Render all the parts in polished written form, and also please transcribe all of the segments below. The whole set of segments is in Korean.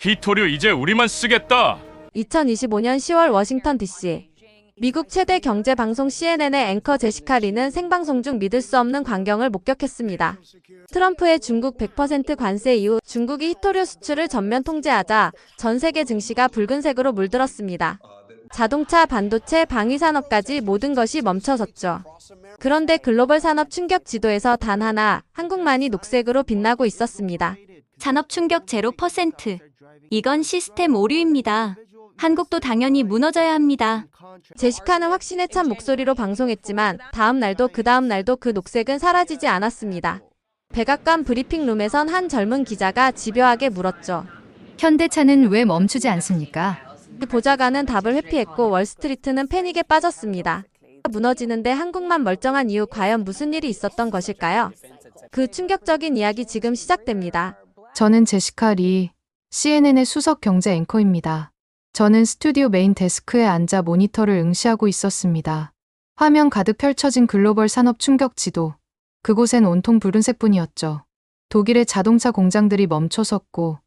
히토류 이제 우리만 쓰겠다. 2025년 10월 워싱턴 DC. 미국 최대 경제 방송 CNN의 앵커 제시카 리는 생방송 중 믿을 수 없는 광경을 목격했습니다. 트럼프의 중국 100% 관세 이후 중국이 히토류 수출을 전면 통제하자 전 세계 증시가 붉은색으로 물들었습니다. 자동차, 반도체, 방위산업까지 모든 것이 멈춰섰죠. 그런데 글로벌 산업 충격 지도에서 단 하나, 한국만이 녹색으로 빛나고 있었습니다. 산업 충격 0%. 이건 시스템 오류입니다. 한국도 당연히 무너져야 합니다. 제시카는 확신에 찬 목소리로 방송했지만 다음 날도 그 다음 날도 그 녹색은 사라지지 않았습니다. 백악관 브리핑룸에선 한 젊은 기자가 집요하게 물었죠. 현대차는 왜 멈추지 않습니까? 보좌관은 답을 회피했고 월스트리트는 패닉에 빠졌습니다. 무너지는데 한국만 멀쩡한 이유 과연 무슨 일이 있었던 것일까요? 그 충격적인 이야기 지금 시작됩니다. 저는 제시카 리, CNN의 수석 경제 앵커입니다. 저는 스튜디오 메인 데스크에 앉아 모니터를 응시하고 있었습니다. 화면 가득 펼쳐진 글로벌 산업 충격 지도. 그곳엔 온통 붉은색뿐이었죠. 독일의 자동차 공장들이 멈춰섰고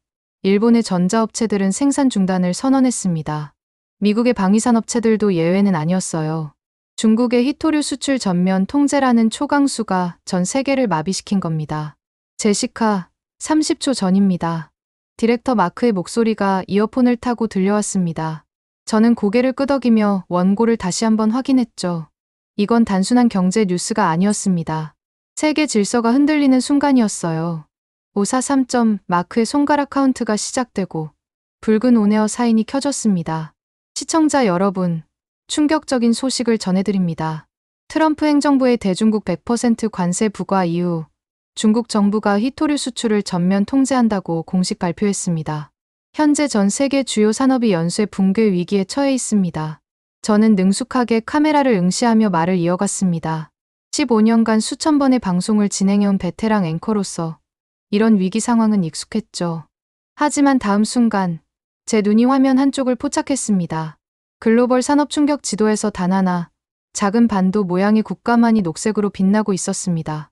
일본의 전자업체들은 생산 중단을 선언했습니다. 미국의 방위산업체들도 예외는 아니었어요. 중국의 히토류 수출 전면 통제라는 초강수가 전 세계를 마비시킨 겁니다. 제시카, 30초 전입니다. 디렉터 마크의 목소리가 이어폰을 타고 들려왔습니다. 저는 고개를 끄덕이며 원고를 다시 한번 확인했죠. 이건 단순한 경제 뉴스가 아니었습니다. 세계 질서가 흔들리는 순간이었어요. 543점 마크의 손가락 카운트가 시작되고 붉은 온에어 사인이 켜졌습니다. 시청자 여러분, 충격적인 소식을 전해드립니다. 트럼프 행정부의 대중국 100% 관세 부과 이후 중국 정부가 히토류 수출을 전면 통제한다고 공식 발표했습니다. 현재 전 세계 주요 산업이 연쇄 붕괴 위기에 처해 있습니다. 저는 능숙하게 카메라를 응시하며 말을 이어갔습니다. 15년간 수천 번의 방송을 진행해온 베테랑 앵커로서 이런 위기 상황은 익숙했죠. 하지만 다음 순간 제 눈이 화면 한쪽을 포착했습니다. 글로벌 산업 충격 지도에서 단 하나, 작은 반도 모양의 국가만이 녹색으로 빛나고 있었습니다.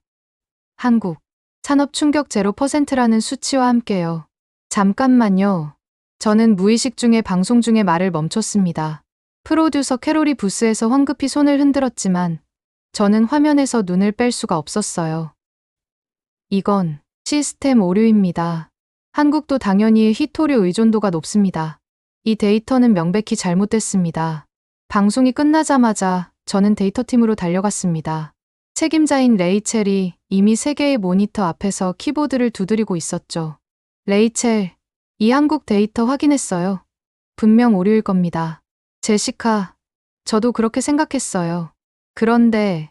한국, 산업 충격 0%라는 수치와 함께요. 잠깐만요. 저는 무의식 중에 방송 중에 말을 멈췄습니다. 프로듀서 캐롤이 부스에서 황급히 손을 흔들었지만 저는 화면에서 눈을 뺄 수가 없었어요. 이건 시스템 오류입니다. 한국도 당연히 히토류 의존도가 높습니다. 이 데이터는 명백히 잘못됐습니다. 방송이 끝나자마자 저는 데이터팀으로 달려갔습니다. 책임자인 레이첼이 이미 3개의 모니터 앞에서 키보드를 두드리고 있었죠. 레이첼, 이 한국 데이터 확인했어요. 분명 오류일 겁니다. 제시카, 저도 그렇게 생각했어요. 그런데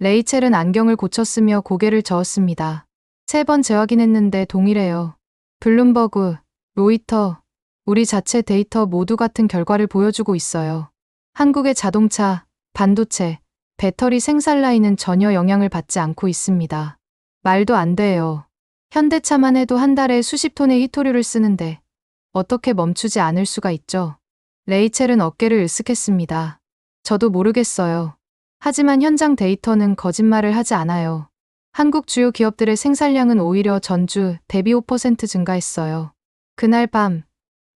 레이첼은 안경을 고쳤으며 고개를 저었습니다. 3번 재확인했는데 동일해요. 블룸버그, 로이터, 우리 자체 데이터 모두 같은 결과를 보여주고 있어요. 한국의 자동차, 반도체, 배터리 생산 라인은 전혀 영향을 받지 않고 있습니다. 말도 안 돼요. 현대차만 해도 한 달에 수십 톤의 히토류를 쓰는데 어떻게 멈추지 않을 수가 있죠? 레이첼은 어깨를 으쓱했습니다. 저도 모르겠어요. 하지만 현장 데이터는 거짓말을 하지 않아요. 한국 주요 기업들의 생산량은 오히려 전주 대비 5% 증가했어요. 그날 밤,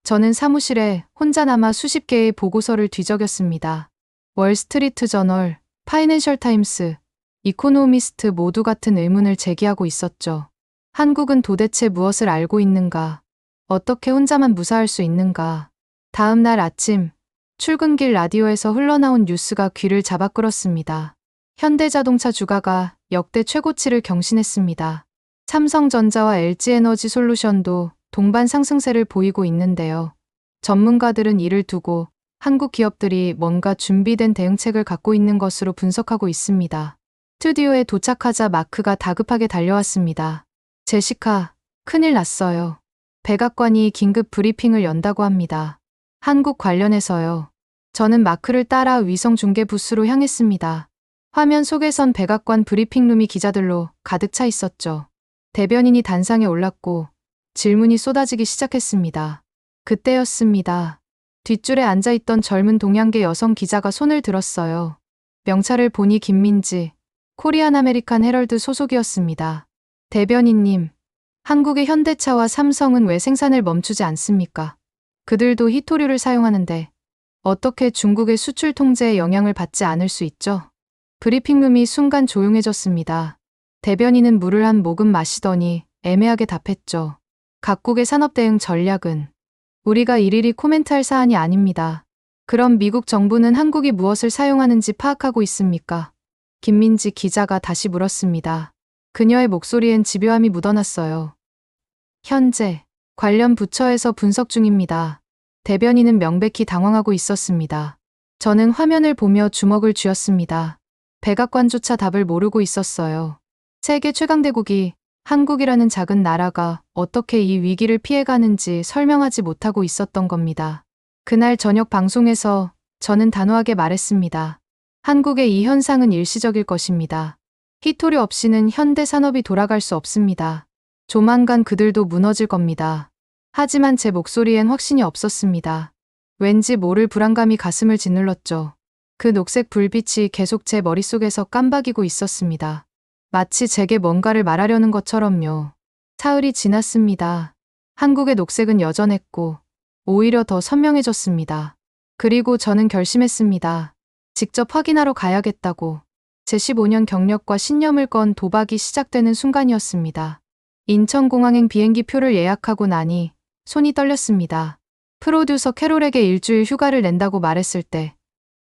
저는 사무실에 혼자 남아 수십 개의 보고서를 뒤적였습니다. 월스트리트 저널, 파이낸셜 타임스, 이코노미스트 모두 같은 의문을 제기하고 있었죠. 한국은 도대체 무엇을 알고 있는가? 어떻게 혼자만 무사할 수 있는가? 다음 날 아침, 출근길 라디오에서 흘러나온 뉴스가 귀를 잡아 끌었습니다. 현대자동차 주가가 역대 최고치를 경신했습니다. 삼성전자와 LG에너지솔루션도 동반 상승세를 보이고 있는데요. 전문가들은 이를 두고 한국 기업들이 뭔가 준비된 대응책을 갖고 있는 것으로 분석하고 있습니다. 스튜디오에 도착하자 마크가 다급하게 달려왔습니다. 제시카, 큰일 났어요. 백악관이 긴급 브리핑을 연다고 합니다. 한국 관련해서요. 저는 마크를 따라 위성 중계 부스로 향했습니다. 화면 속에선 백악관 브리핑룸이 기자들로 가득 차 있었죠. 대변인이 단상에 올랐고 질문이 쏟아지기 시작했습니다. 그때였습니다. 뒷줄에 앉아있던 젊은 동양계 여성 기자가 손을 들었어요. 명찰을 보니 김민지, 코리안 아메리칸 헤럴드 소속이었습니다. 대변인님, 한국의 현대차와 삼성은 왜 생산을 멈추지 않습니까? 그들도 히토류를 사용하는데 어떻게 중국의 수출 통제에 영향을 받지 않을 수 있죠? 브리핑룸이 순간 조용해졌습니다. 대변인은 물을 한 모금 마시더니 애매하게 답했죠. 각국의 산업 대응 전략은 우리가 일일이 코멘트할 사안이 아닙니다. 그럼 미국 정부는 한국이 무엇을 사용하는지 파악하고 있습니까? 김민지 기자가 다시 물었습니다. 그녀의 목소리엔 집요함이 묻어났어요. 현재 관련 부처에서 분석 중입니다. 대변인은 명백히 당황하고 있었습니다. 저는 화면을 보며 주먹을 쥐었습니다. 백악관조차 답을 모르고 있었어요. 세계 최강대국이 한국이라는 작은 나라가 어떻게 이 위기를 피해가는지 설명하지 못하고 있었던 겁니다. 그날 저녁 방송에서 저는 단호하게 말했습니다. 한국의 이 현상은 일시적일 것입니다. 히토류 없이는 현대 산업이 돌아갈 수 없습니다. 조만간 그들도 무너질 겁니다. 하지만 제 목소리엔 확신이 없었습니다. 왠지 모를 불안감이 가슴을 짓눌렀죠. 그 녹색 불빛이 계속 제 머릿속에서 깜박이고 있었습니다. 마치 제게 뭔가를 말하려는 것처럼요. 사흘이 지났습니다. 한국의 녹색은 여전했고 오히려 더 선명해졌습니다. 그리고 저는 결심했습니다. 직접 확인하러 가야겠다고. 제 15년 경력과 신념을 건 도박이 시작되는 순간이었습니다. 인천공항행 비행기 표를 예약하고 나니 손이 떨렸습니다. 프로듀서 캐롤에게 일주일 휴가를 낸다고 말했을 때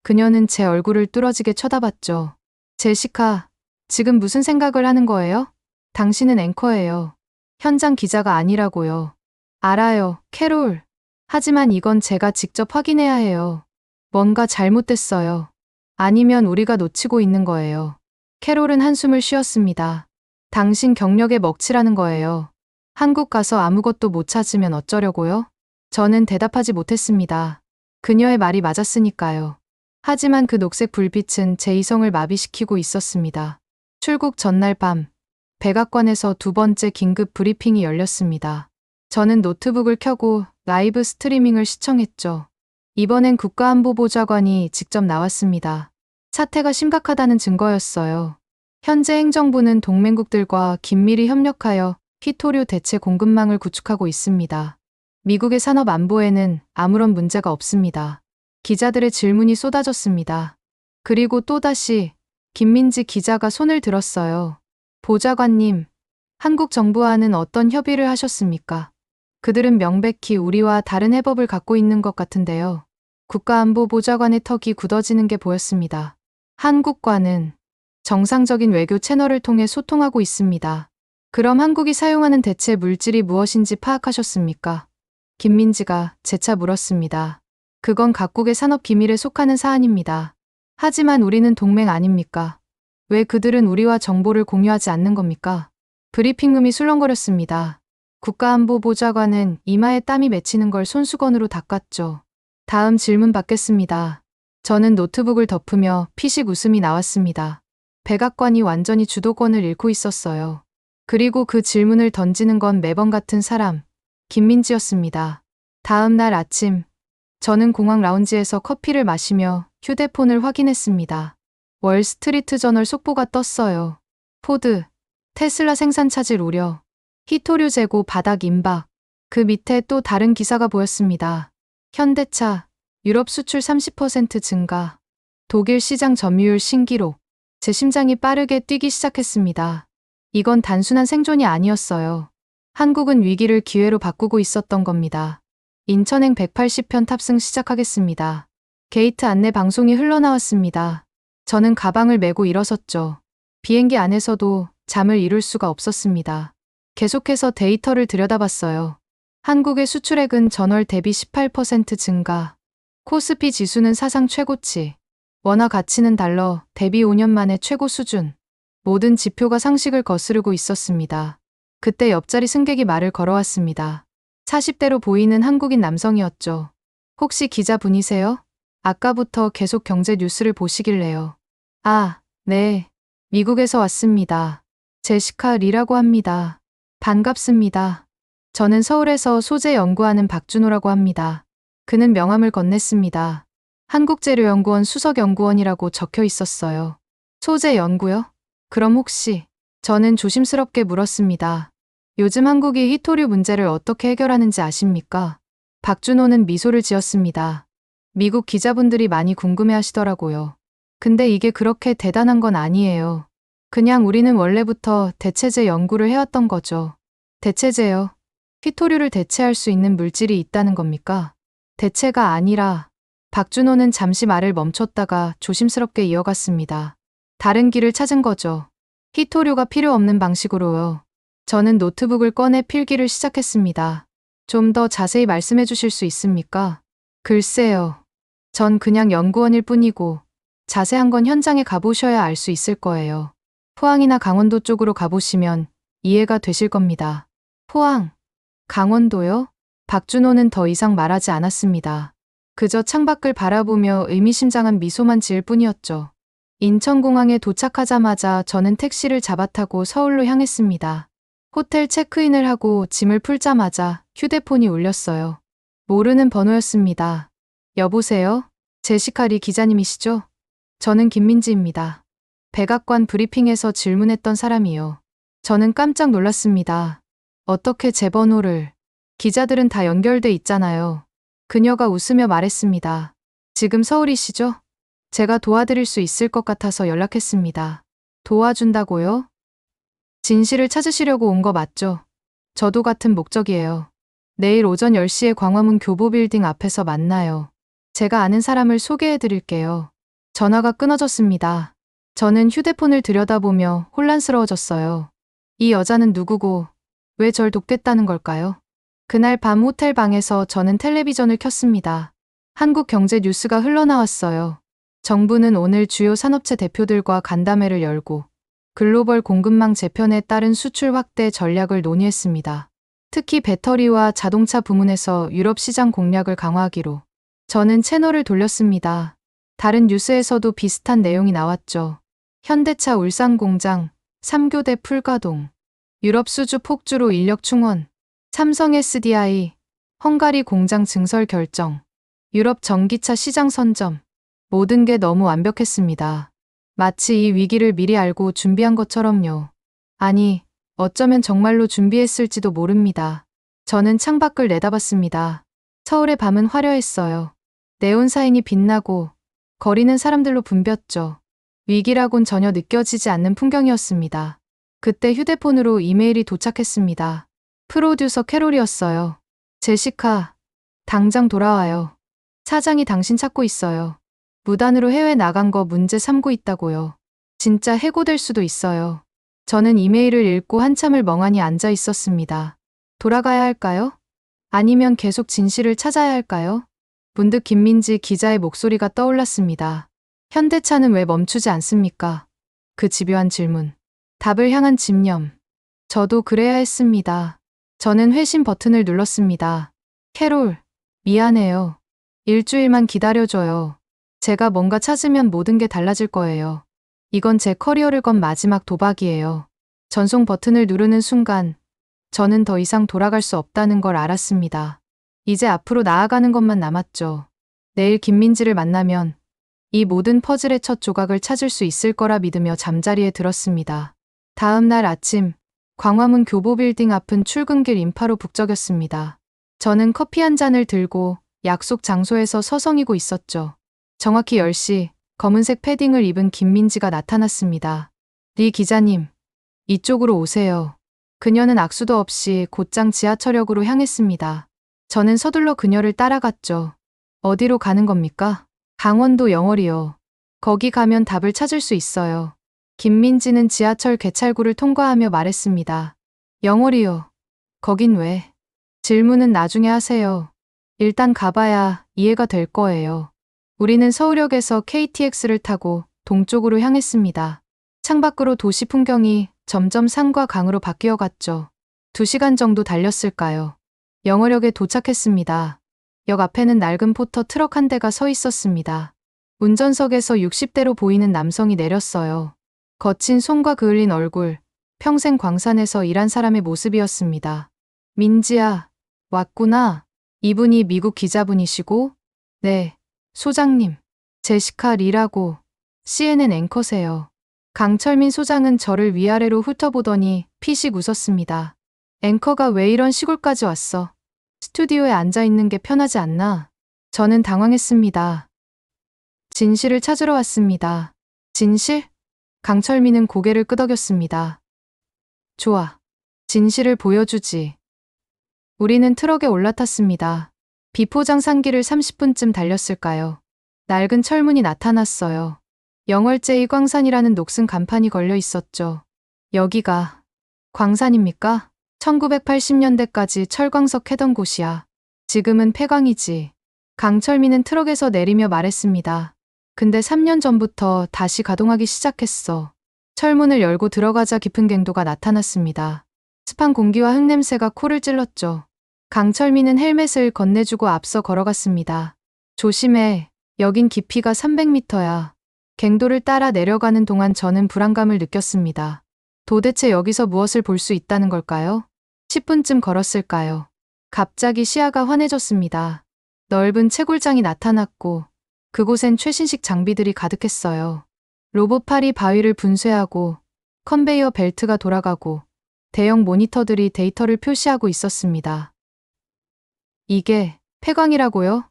그녀는 제 얼굴을 뚫어지게 쳐다봤죠. 제시카, 지금 무슨 생각을 하는 거예요? 당신은 앵커예요. 현장 기자가 아니라고요. 알아요, 캐롤. 하지만 이건 제가 직접 확인해야 해요. 뭔가 잘못됐어요. 아니면 우리가 놓치고 있는 거예요. 캐롤은 한숨을 쉬었습니다. 당신 경력에 먹칠하는 거예요. 한국 가서 아무것도 못 찾으면 어쩌려고요? 저는 대답하지 못했습니다. 그녀의 말이 맞았으니까요. 하지만 그 녹색 불빛은 제 이성을 마비시키고 있었습니다. 출국 전날 밤, 백악관에서 두 번째 긴급 브리핑이 열렸습니다. 저는 노트북을 켜고 라이브 스트리밍을 시청했죠. 이번엔 국가안보보좌관이 직접 나왔습니다. 사태가 심각하다는 증거였어요. 현재 행정부는 동맹국들과 긴밀히 협력하여 히토류 대체 공급망을 구축하고 있습니다. 미국의 산업 안보에는 아무런 문제가 없습니다. 기자들의 질문이 쏟아졌습니다. 그리고 또다시 김민지 기자가 손을 들었어요. 보좌관님, 한국 정부와는 어떤 협의를 하셨습니까? 그들은 명백히 우리와 다른 해법을 갖고 있는 것 같은데요. 국가안보보좌관의 턱이 굳어지는 게 보였습니다. 한국과는 정상적인 외교 채널을 통해 소통하고 있습니다. 그럼 한국이 사용하는 대체 물질이 무엇인지 파악하셨습니까? 김민지가 재차 물었습니다. 그건 각국의 산업 기밀에 속하는 사안입니다. 하지만 우리는 동맹 아닙니까? 왜 그들은 우리와 정보를 공유하지 않는 겁니까? 브리핑룸이 술렁거렸습니다. 국가안보보좌관은 이마에 땀이 맺히는 걸 손수건으로 닦았죠. 다음 질문 받겠습니다. 저는 노트북을 덮으며 피식 웃음이 나왔습니다. 백악관이 완전히 주도권을 잃고 있었어요. 그리고 그 질문을 던지는 건 매번 같은 사람, 김민지였습니다. 다음 날 아침, 저는 공항 라운지에서 커피를 마시며 휴대폰을 확인했습니다. 월스트리트 저널 속보가 떴어요. 포드, 테슬라 생산 차질 우려, 히토류 재고 바닥 임박. 그 밑에 또 다른 기사가 보였습니다. 현대차, 유럽 수출 30% 증가, 독일 시장 점유율 신기록. 제 심장이 빠르게 뛰기 시작했습니다. 이건 단순한 생존이 아니었어요. 한국은 위기를 기회로 바꾸고 있었던 겁니다. 인천행 180편 탑승 시작하겠습니다. 게이트 안내 방송이 흘러나왔습니다. 저는 가방을 메고 일어섰죠. 비행기 안에서도 잠을 이룰 수가 없었습니다. 계속해서 데이터를 들여다봤어요. 한국의 수출액은 전월 대비 18% 증가. 코스피 지수는 사상 최고치. 원화 가치는 달러 대비 5년 만에 최고 수준. 모든 지표가 상식을 거스르고 있었습니다. 그때 옆자리 승객이 말을 걸어왔습니다. 40대로 보이는 한국인 남성이었죠. 혹시 기자분이세요? 아까부터 계속 경제 뉴스를 보시길래요. 아, 네. 미국에서 왔습니다. 제시카 리라고 합니다. 반갑습니다. 저는 서울에서 소재 연구하는 박준호라고 합니다. 그는 명함을 건넸습니다. 한국재료연구원 수석연구원이라고 적혀 있었어요. 소재 연구요? 그럼 혹시? 저는 조심스럽게 물었습니다. 요즘 한국이 희토류 문제를 어떻게 해결하는지 아십니까? 박준호는 미소를 지었습니다. 미국 기자분들이 많이 궁금해 하시더라고요. 근데 이게 그렇게 대단한 건 아니에요. 그냥 우리는 원래부터 대체제 연구를 해왔던 거죠. 대체제요? 희토류를 대체할 수 있는 물질이 있다는 겁니까? 대체가 아니라 박준호는 잠시 말을 멈췄다가 조심스럽게 이어갔습니다. 다른 길을 찾은 거죠. 희토류가 필요 없는 방식으로요. 저는 노트북을 꺼내 필기를 시작했습니다. 좀 더 자세히 말씀해 주실 수 있습니까? 글쎄요. 전 그냥 연구원일 뿐이고 자세한 건 현장에 가보셔야 알 수 있을 거예요. 포항이나 강원도 쪽으로 가보시면 이해가 되실 겁니다. 포항, 강원도요? 박준호는 더 이상 말하지 않았습니다. 그저 창밖을 바라보며 의미심장한 미소만 지을 뿐이었죠. 인천공항에 도착하자마자 저는 택시를 잡아타고 서울로 향했습니다. 호텔 체크인을 하고 짐을 풀자마자 휴대폰이 울렸어요. 모르는 번호였습니다. 여보세요? 제시카 리 기자님이시죠? 저는 김민지입니다. 백악관 브리핑에서 질문했던 사람이요. 저는 깜짝 놀랐습니다. 어떻게 제 번호를? 기자들은 다 연결돼 있잖아요. 그녀가 웃으며 말했습니다. 지금 서울이시죠? 제가 도와드릴 수 있을 것 같아서 연락했습니다. 도와준다고요? 진실을 찾으시려고 온 거 맞죠? 저도 같은 목적이에요. 내일 오전 10시에 광화문 교보빌딩 앞에서 만나요. 제가 아는 사람을 소개해 드릴게요. 전화가 끊어졌습니다. 저는 휴대폰을 들여다보며 혼란스러워졌어요. 이 여자는 누구고 왜 절 돕겠다는 걸까요? 그날 밤 호텔 방에서 저는 텔레비전을 켰습니다. 한국 경제 뉴스가 흘러나왔어요. 정부는 오늘 주요 산업체 대표들과 간담회를 열고 글로벌 공급망 재편에 따른 수출 확대 전략을 논의했습니다. 특히 배터리와 자동차 부문에서 유럽 시장 공략을 강화하기로. 저는 채널을 돌렸습니다. 다른 뉴스에서도 비슷한 내용이 나왔죠. 현대차 울산 공장, 3교대 풀가동, 유럽 수주 폭주로 인력 충원, 삼성 SDI, 헝가리 공장 증설 결정, 유럽 전기차 시장 선점. 모든 게 너무 완벽했습니다. 마치 이 위기를 미리 알고 준비한 것처럼요. 아니, 어쩌면 정말로 준비했을지도 모릅니다. 저는 창밖을 내다봤습니다. 서울의 밤은 화려했어요. 네온 사인이 빛나고 거리는 사람들로 붐볐죠. 위기라곤 전혀 느껴지지 않는 풍경이었습니다. 그때 휴대폰으로 이메일이 도착했습니다. 프로듀서 캐롤이었어요. 제시카, 당장 돌아와요. 사장이 당신 찾고 있어요. 무단으로 해외 나간 거 문제 삼고 있다고요. 진짜 해고될 수도 있어요. 저는 이메일을 읽고 한참을 멍하니 앉아 있었습니다. 돌아가야 할까요? 아니면 계속 진실을 찾아야 할까요? 문득 김민지 기자의 목소리가 떠올랐습니다. 현대차는 왜 멈추지 않습니까? 그 집요한 질문. 답을 향한 집념. 저도 그래야 했습니다. 저는 회신 버튼을 눌렀습니다. 캐롤, 미안해요. 일주일만 기다려줘요. 제가 뭔가 찾으면 모든 게 달라질 거예요. 이건 제 커리어를 건 마지막 도박이에요. 전송 버튼을 누르는 순간 저는 더 이상 돌아갈 수 없다는 걸 알았습니다. 이제 앞으로 나아가는 것만 남았죠. 내일 김민지를 만나면 이 모든 퍼즐의 첫 조각을 찾을 수 있을 거라 믿으며 잠자리에 들었습니다. 다음 날 아침, 광화문 교보빌딩 앞은 출근길 인파로 북적였습니다. 저는 커피 한 잔을 들고 약속 장소에서 서성이고 있었죠. 정확히 10시, 검은색 패딩을 입은 김민지가 나타났습니다. 리 기자님, 이쪽으로 오세요. 그녀는 악수도 없이 곧장 지하철역으로 향했습니다. 저는 서둘러 그녀를 따라갔죠. 어디로 가는 겁니까? 강원도 영월이요. 거기 가면 답을 찾을 수 있어요. 김민지는 지하철 개찰구를 통과하며 말했습니다. 영월이요. 거긴 왜? 질문은 나중에 하세요. 일단 가봐야 이해가 될 거예요. 우리는 서울역에서 KTX를 타고 동쪽으로 향했습니다. 창밖으로 도시 풍경이 점점 산과 강으로 바뀌어 갔죠. 2시간 정도 달렸을까요? 영월역에 도착했습니다. 역 앞에는 낡은 포터 트럭 한 대가 서 있었습니다. 운전석에서 60대로 보이는 남성이 내렸어요. 거친 손과 그을린 얼굴, 평생 광산에서 일한 사람의 모습이었습니다. 민지야, 왔구나. 이분이 미국 기자분이시고? 네, 소장님. 제시카 리라고 CNN 앵커세요. 강철민 소장은 저를 위아래로 훑어보더니 피식 웃었습니다. 앵커가 왜 이런 시골까지 왔어? 스튜디오에 앉아 있는 게 편하지 않나? 저는 당황했습니다. 진실을 찾으러 왔습니다. 진실? 강철민은 고개를 끄덕였습니다. 좋아. 진실을 보여주지. 우리는 트럭에 올라탔습니다. 비포장산길을 30분쯤 달렸을까요? 낡은 철문이 나타났어요. 영월제이 광산이라는 녹슨 간판이 걸려 있었죠. 여기가 광산입니까? 1980년대까지 철광석 캐던 곳이야. 지금은 폐광이지. 강철민은 트럭에서 내리며 말했습니다. 근데 3년 전부터 다시 가동하기 시작했어. 철문을 열고 들어가자 깊은 갱도가 나타났습니다. 습한 공기와 흙냄새가 코를 찔렀죠. 강철민은 헬멧을 건네주고 앞서 걸어갔습니다. 조심해. 여긴 깊이가 300m야. 갱도를 따라 내려가는 동안 저는 불안감을 느꼈습니다. 도대체 여기서 무엇을 볼 수 있다는 걸까요? 10분쯤 걸었을까요? 갑자기 시야가 환해졌습니다. 넓은 채굴장이 나타났고 그곳엔 최신식 장비들이 가득했어요. 로봇팔이 바위를 분쇄하고 컨베이어 벨트가 돌아가고 대형 모니터들이 데이터를 표시하고 있었습니다. 이게 폐광이라고요?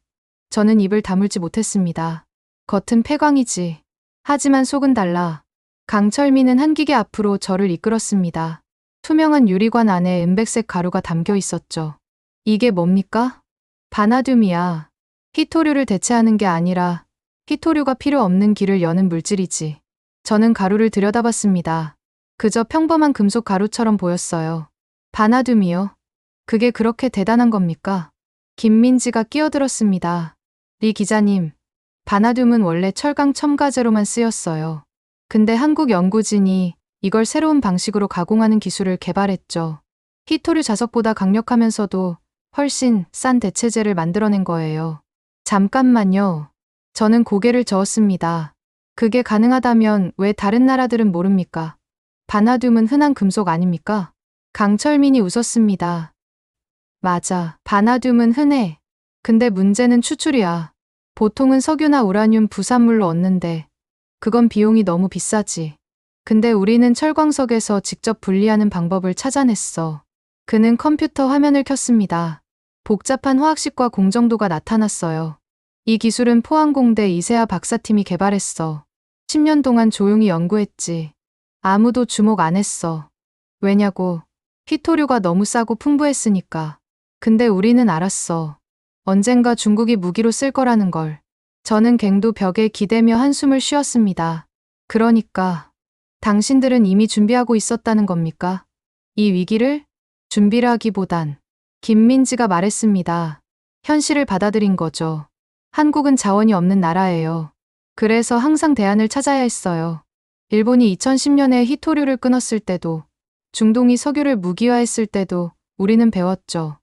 저는 입을 다물지 못했습니다. 겉은 폐광이지. 하지만 속은 달라. 강철민은 한 기계 앞으로 저를 이끌었습니다. 투명한 유리관 안에 은백색 가루가 담겨 있었죠. 이게 뭡니까? 바나듐이야. 히토류를 대체하는 게 아니라 히토류가 필요 없는 길을 여는 물질이지. 저는 가루를 들여다봤습니다. 그저 평범한 금속 가루처럼 보였어요. 바나듐이요? 그게 그렇게 대단한 겁니까? 김민지가 끼어들었습니다. 리 기자님, 바나듐은 원래 철강 첨가제로만 쓰였어요. 근데 한국 연구진이 이걸 새로운 방식으로 가공하는 기술을 개발했죠. 히토류 자석보다 강력하면서도 훨씬 싼 대체제를 만들어낸 거예요. 잠깐만요. 저는 고개를 저었습니다. 그게 가능하다면 왜 다른 나라들은 모릅니까? 바나듐은 흔한 금속 아닙니까? 강철민이 웃었습니다. 맞아. 바나듐은 흔해. 근데 문제는 추출이야. 보통은 석유나 우라늄 부산물로 얻는데 그건 비용이 너무 비싸지. 근데 우리는 철광석에서 직접 분리하는 방법을 찾아냈어. 그는 컴퓨터 화면을 켰습니다. 복잡한 화학식과 공정도가 나타났어요. 이 기술은 포항공대 이세아 박사팀이 개발했어. 10년 동안 조용히 연구했지. 아무도 주목 안 했어. 왜냐고? 히토류가 너무 싸고 풍부했으니까. 근데 우리는 알았어. 언젠가 중국이 무기로 쓸 거라는 걸. 저는 갱도 벽에 기대며 한숨을 쉬었습니다. 그러니까 당신들은 이미 준비하고 있었다는 겁니까? 이 위기를? 준비라기보단 김민지가 말했습니다. 현실을 받아들인 거죠. 한국은 자원이 없는 나라예요. 그래서 항상 대안을 찾아야 했어요. 일본이 2010년에 히토류를 끊었을 때도, 중동이 석유를 무기화했을 때도 우리는 배웠죠.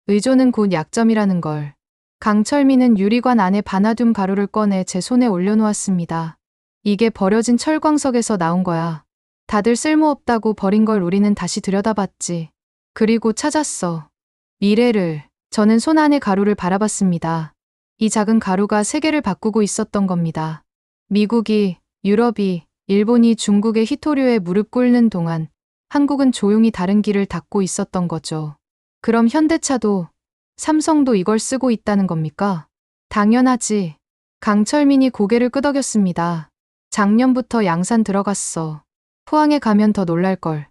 의존은 곧 약점이라는 걸. 강철민은 유리관 안에 바나듐 가루를 꺼내 제 손에 올려놓았습니다. 이게 버려진 철광석에서 나온 거야. 다들 쓸모없다고 버린 걸 우리는 다시 들여다봤지. 그리고 찾았어. 미래를. 저는 손 안의 가루를 바라봤습니다. 이 작은 가루가 세계를 바꾸고 있었던 겁니다. 미국이, 유럽이, 일본이 중국의 히토류에 무릎 꿇는 동안 한국은 조용히 다른 길을 닫고 있었던 거죠. 그럼 현대차도, 삼성도 이걸 쓰고 있다는 겁니까? 당연하지. 강철민이 고개를 끄덕였습니다. 작년부터 양산 들어갔어. 포항에 가면 더 놀랄걸.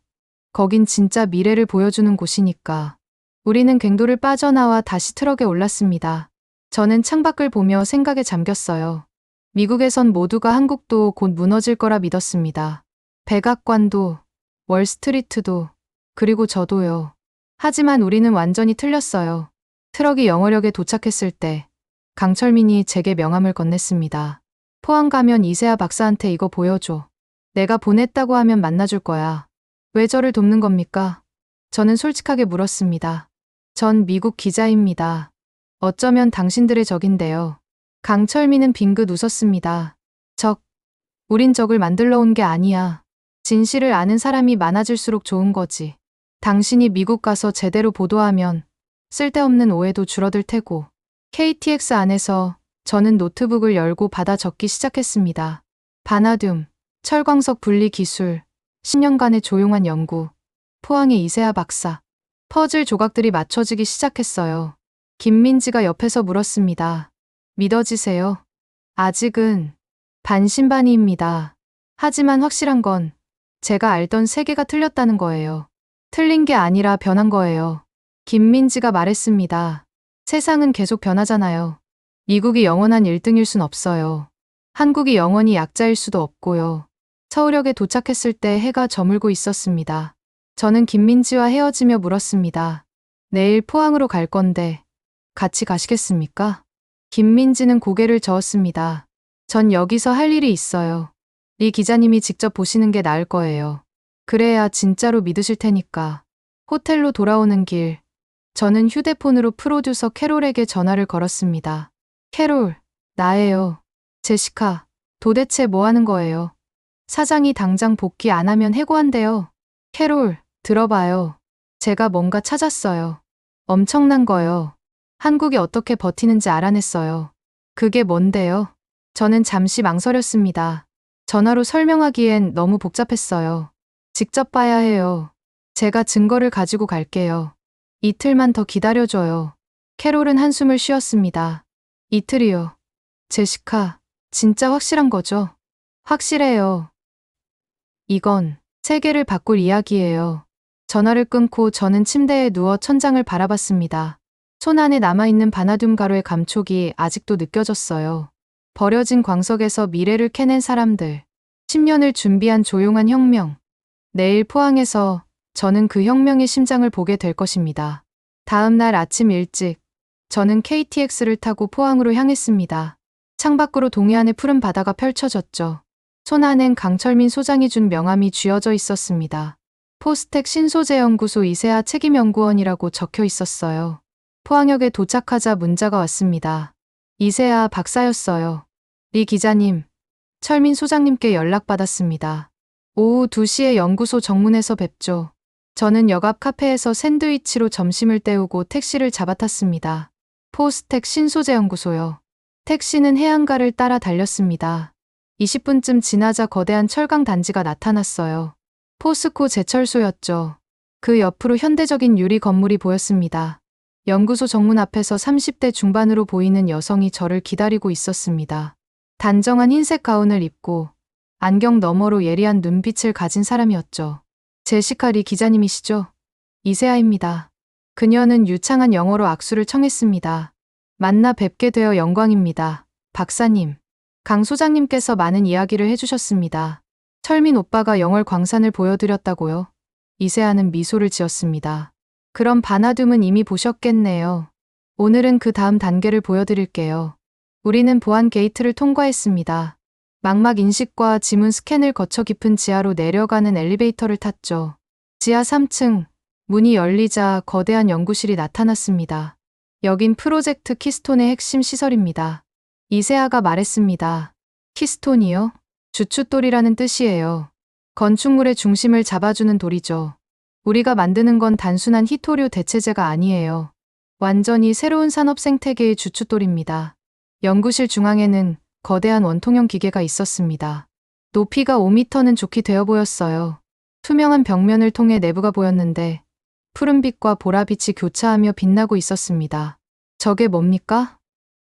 거긴 진짜 미래를 보여주는 곳이니까. 우리는 갱도를 빠져나와 다시 트럭에 올랐습니다. 저는 창밖을 보며 생각에 잠겼어요. 미국에선 모두가 한국도 곧 무너질 거라 믿었습니다. 백악관도, 월스트리트도, 그리고 저도요. 하지만 우리는 완전히 틀렸어요. 트럭이 영어역에 도착했을 때 강철민이 제게 명함을 건넸습니다. 포항 가면 이세아 박사한테 이거 보여줘. 내가 보냈다고 하면 만나줄 거야. 왜 저를 돕는 겁니까? 저는 솔직하게 물었습니다. 전 미국 기자입니다. 어쩌면 당신들의 적인데요. 강철민은 빙긋 웃었습니다. 적? 우린 적을 만들러 온 게 아니야. 진실을 아는 사람이 많아질수록 좋은 거지. 당신이 미국 가서 제대로 보도하면 쓸데없는 오해도 줄어들 테고. KTX 안에서 저는 노트북을 열고 받아 적기 시작했습니다. 바나듐, 철광석 분리 기술, 10년간의 조용한 연구, 포항의 이세아 박사. 퍼즐 조각들이 맞춰지기 시작했어요. 김민지가 옆에서 물었습니다. 믿어지세요? 아직은 반신반의입니다. 하지만 확실한 건 제가 알던 세계가 틀렸다는 거예요. 틀린 게 아니라 변한 거예요. 김민지가 말했습니다. 세상은 계속 변하잖아요. 미국이 영원한 1등일 순 없어요. 한국이 영원히 약자일 수도 없고요. 서울역에 도착했을 때 해가 저물고 있었습니다. 저는 김민지와 헤어지며 물었습니다. 내일 포항으로 갈 건데 같이 가시겠습니까? 김민지는 고개를 저었습니다. 전 여기서 할 일이 있어요. 리 기자님이 직접 보시는 게 나을 거예요. 그래야 진짜로 믿으실 테니까. 호텔로 돌아오는 길, 저는 휴대폰으로 프로듀서 캐롤에게 전화를 걸었습니다. 캐롤, 나예요. 제시카, 도대체 뭐 하는 거예요? 사장이 당장 복귀 안 하면 해고한대요. 캐롤, 들어봐요. 제가 뭔가 찾았어요. 엄청난 거요. 한국이 어떻게 버티는지 알아냈어요. 그게 뭔데요? 저는 잠시 망설였습니다. 전화로 설명하기엔 너무 복잡했어요. 직접 봐야 해요. 제가 증거를 가지고 갈게요. 이틀만 더 기다려줘요. 캐롤은 한숨을 쉬었습니다. 이틀이요. 제시카, 진짜 확실한 거죠? 확실해요. 이건 세계를 바꿀 이야기예요. 전화를 끊고 저는 침대에 누워 천장을 바라봤습니다. 손 안에 남아있는 바나듐 가루의 감촉이 아직도 느껴졌어요. 버려진 광석에서 미래를 캐낸 사람들. 10년을 준비한 조용한 혁명. 내일 포항에서 저는 그 혁명의 심장을 보게 될 것입니다. 다음 날 아침 일찍 저는 KTX를 타고 포항으로 향했습니다. 창밖으로 동해안의 푸른 바다가 펼쳐졌죠. 손 안엔 강철민 소장이 준 명함이 쥐어져 있었습니다. 포스텍 신소재연구소 이세아 책임연구원이라고 적혀 있었어요. 포항역에 도착하자 문자가 왔습니다. 이세아 박사였어요. 리 기자님, 철민 소장님께 연락받았습니다. 오후 2시에 연구소 정문에서 뵙죠. 저는 역 앞 카페에서 샌드위치로 점심을 때우고 택시를 잡아탔습니다. 포스텍 신소재연구소요. 택시는 해안가를 따라 달렸습니다. 20분쯤 지나자 거대한 철강 단지가 나타났어요. 포스코 제철소였죠. 그 옆으로 현대적인 유리 건물이 보였습니다. 연구소 정문 앞에서 30대 중반으로 보이는 여성이 저를 기다리고 있었습니다. 단정한 흰색 가운을 입고 안경 너머로 예리한 눈빛을 가진 사람이었죠. 제시카 리 기자님이시죠? 이세아입니다. 그녀는 유창한 영어로 악수를 청했습니다. 만나 뵙게 되어 영광입니다. 박사님. 강 소장님께서 많은 이야기를 해주셨습니다. 철민 오빠가 영월 광산을 보여드렸다고요? 이세아는 미소를 지었습니다. 그럼 바나듐은 이미 보셨겠네요. 오늘은 그 다음 단계를 보여드릴게요. 우리는 보안 게이트를 통과했습니다. 망막 인식과 지문 스캔을 거쳐 깊은 지하로 내려가는 엘리베이터를 탔죠. 지하 3층, 문이 열리자 거대한 연구실이 나타났습니다. 여긴 프로젝트 키스톤의 핵심 시설입니다. 이세아가 말했습니다. 키스톤이요? 주춧돌이라는 뜻이에요. 건축물의 중심을 잡아주는 돌이죠. 우리가 만드는 건 단순한 희토류 대체제가 아니에요. 완전히 새로운 산업 생태계의 주춧돌입니다. 연구실 중앙에는 거대한 원통형 기계가 있었습니다. 높이가 5m는 좋게 되어 보였어요. 투명한 벽면을 통해 내부가 보였는데 푸른빛과 보라빛이 교차하며 빛나고 있었습니다. 저게 뭡니까?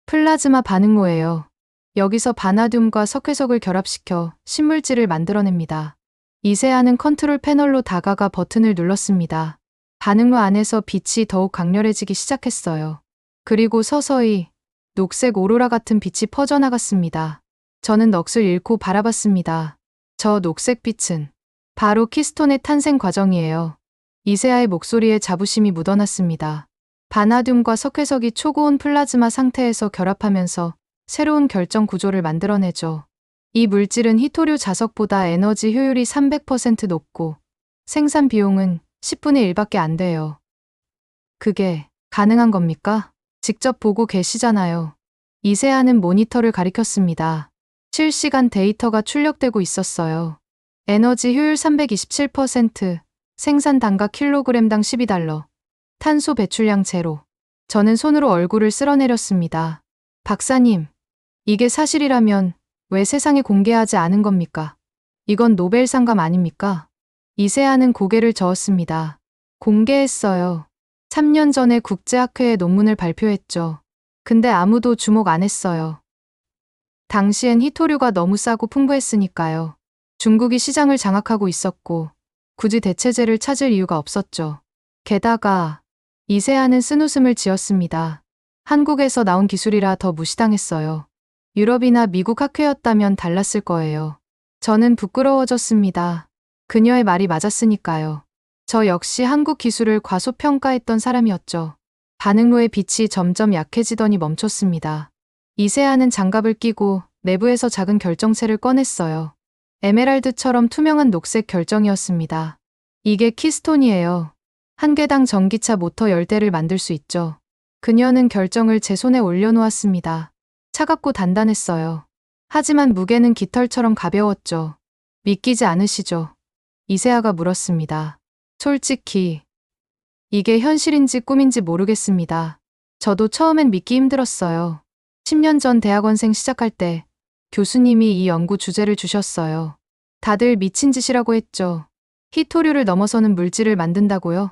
플라즈마 반응로예요. 여기서 바나듐과 석회석을 결합시켜 신물질을 만들어냅니다. 이세아는 컨트롤 패널로 다가가 버튼을 눌렀습니다. 반응로 안에서 빛이 더욱 강렬해지기 시작했어요. 그리고 서서히 녹색 오로라 같은 빛이 퍼져나갔습니다. 저는 넋을 잃고 바라봤습니다. 저 녹색 빛은 바로 키스톤의 탄생 과정이에요. 이세아의 목소리에 자부심이 묻어났습니다. 바나듐과 석회석이 초고온 플라즈마 상태에서 결합하면서 새로운 결정 구조를 만들어내죠. 이 물질은 희토류 자석보다 에너지 효율이 300% 높고 생산 비용은 10분의 1밖에 안 돼요. 그게 가능한 겁니까? 직접 보고 계시잖아요. 이세아는 모니터를 가리켰습니다. 실시간 데이터가 출력되고 있었어요. 에너지 효율 327%, 생산 단가 킬로그램당 12달러, 탄소 배출량 제로. 저는 손으로 얼굴을 쓸어내렸습니다. 박사님, 이게 사실이라면 왜 세상에 공개하지 않은 겁니까? 이건 노벨상감 아닙니까? 이세아는 고개를 저었습니다. 공개했어요. 3년 전에 국제학회에 논문을 발표했죠. 근데 아무도 주목 안 했어요. 당시엔 히토류가 너무 싸고 풍부했으니까요. 중국이 시장을 장악하고 있었고 굳이 대체제를 찾을 이유가 없었죠. 게다가 이세아는 쓴웃음을 지었습니다. 한국에서 나온 기술이라 더 무시당했어요. 유럽이나 미국 학회였다면 달랐을 거예요. 저는 부끄러워졌습니다. 그녀의 말이 맞았으니까요. 저 역시 한국 기술을 과소평가했던 사람이었죠. 반응로의 빛이 점점 약해지더니 멈췄습니다. 이세아는 장갑을 끼고 내부에서 작은 결정체를 꺼냈어요. 에메랄드처럼 투명한 녹색 결정이었습니다. 이게 키스톤이에요. 한 개당 전기차 모터 10대를 만들 수 있죠. 그녀는 결정을 제 손에 올려놓았습니다. 차갑고 단단했어요. 하지만 무게는 깃털처럼 가벼웠죠. 믿기지 않으시죠? 이세아가 물었습니다. 솔직히 이게 현실인지 꿈인지 모르겠습니다. 저도 처음엔 믿기 힘들었어요. 10년 전 대학원생 시작할 때 교수님이 이 연구 주제를 주셨어요. 다들 미친 짓이라고 했죠. 히토류를 넘어서는 물질을 만든다고요?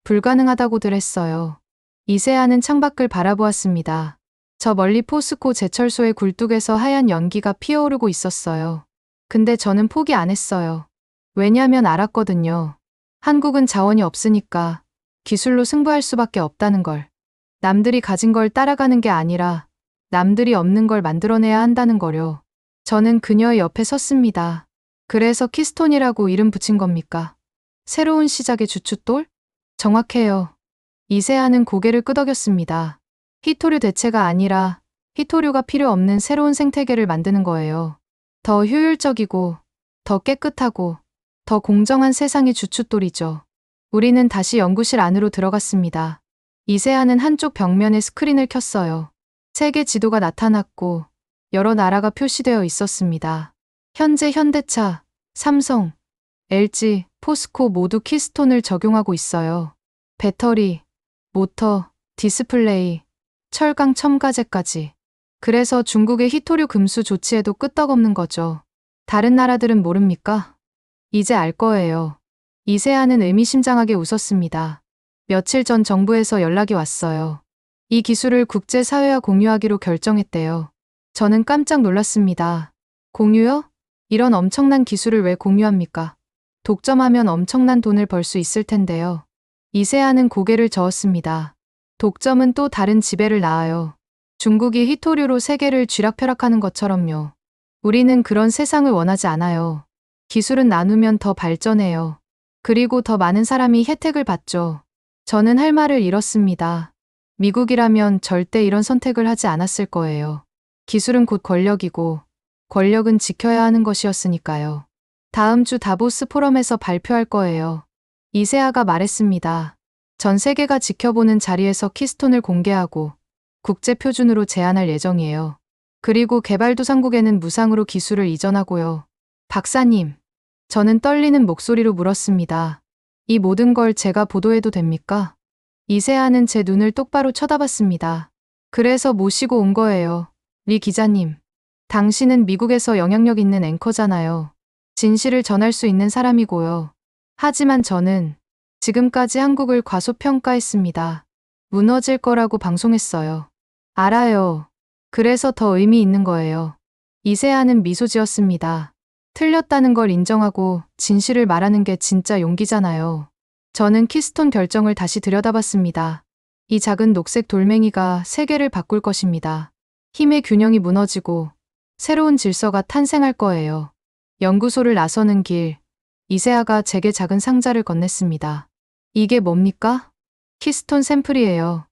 불가능하다고들 했어요. 이세아는 창밖을 바라보았습니다. 저 멀리 포스코 제철소의 굴뚝에서 하얀 연기가 피어오르고 있었어요. 근데 저는 포기 안 했어요. 왜냐면 알았거든요. 한국은 자원이 없으니까 기술로 승부할 수밖에 없다는 걸. 남들이 가진 걸 따라가는 게 아니라 남들이 없는 걸 만들어내야 한다는 거요. 저는 그녀의 옆에 섰습니다. 그래서 키스톤이라고 이름 붙인 겁니까? 새로운 시작의 주춧돌? 정확해요. 이세아는 고개를 끄덕였습니다. 히토류 대체가 아니라 히토류가 필요 없는 새로운 생태계를 만드는 거예요. 더 효율적이고 더 깨끗하고 더 공정한 세상의 주춧돌이죠. 우리는 다시 연구실 안으로 들어갔습니다. 이세아는 한쪽 벽면에 스크린을 켰어요. 세계 지도가 나타났고 여러 나라가 표시되어 있었습니다. 현재 현대차, 삼성, LG, 포스코 모두 키스톤을 적용하고 있어요. 배터리, 모터, 디스플레이, 철강 첨가제까지. 그래서 중국의 히토류 금수 조치에도 끄떡없는 거죠. 다른 나라들은 모릅니까? 이제 알 거예요. 이세아는 의미심장하게 웃었습니다. 며칠 전 정부에서 연락이 왔어요. 이 기술을 국제사회와 공유하기로 결정했대요. 저는 깜짝 놀랐습니다. 공유요? 이런 엄청난 기술을 왜 공유합니까? 독점하면 엄청난 돈을 벌 수 있을 텐데요. 이세아는 고개를 저었습니다. 독점은 또 다른 지배를 낳아요. 중국이 히토류로 세계를 쥐락펴락하는 것처럼요. 우리는 그런 세상을 원하지 않아요. 기술은 나누면 더 발전해요. 그리고 더 많은 사람이 혜택을 받죠. 저는 할 말을 잃었습니다. 미국이라면 절대 이런 선택을 하지 않았을 거예요. 기술은 곧 권력이고 권력은 지켜야 하는 것이었으니까요. 다음 주 다보스 포럼에서 발표할 거예요. 이세아가 말했습니다. 전 세계가 지켜보는 자리에서 키스톤을 공개하고 국제 표준으로 제안할 예정이에요. 그리고 개발도상국에는 무상으로 기술을 이전하고요. 박사님, 저는 떨리는 목소리로 물었습니다. 이 모든 걸 제가 보도해도 됩니까? 이세아는 제 눈을 똑바로 쳐다봤습니다. 그래서 모시고 온 거예요. 리 기자님. 당신은 미국에서 영향력 있는 앵커잖아요. 진실을 전할 수 있는 사람이고요. 하지만 저는 지금까지 한국을 과소평가했습니다. 무너질 거라고 방송했어요. 알아요. 그래서 더 의미 있는 거예요. 이세아는 미소 지었습니다. 틀렸다는 걸 인정하고 진실을 말하는 게 진짜 용기잖아요. 저는 키스톤 결정을 다시 들여다봤습니다. 이 작은 녹색 돌멩이가 세계를 바꿀 것입니다. 힘의 균형이 무너지고 새로운 질서가 탄생할 거예요. 연구소를 나서는 길, 이세아가 제게 작은 상자를 건넸습니다. 이게 뭡니까? 키스톤 샘플이에요.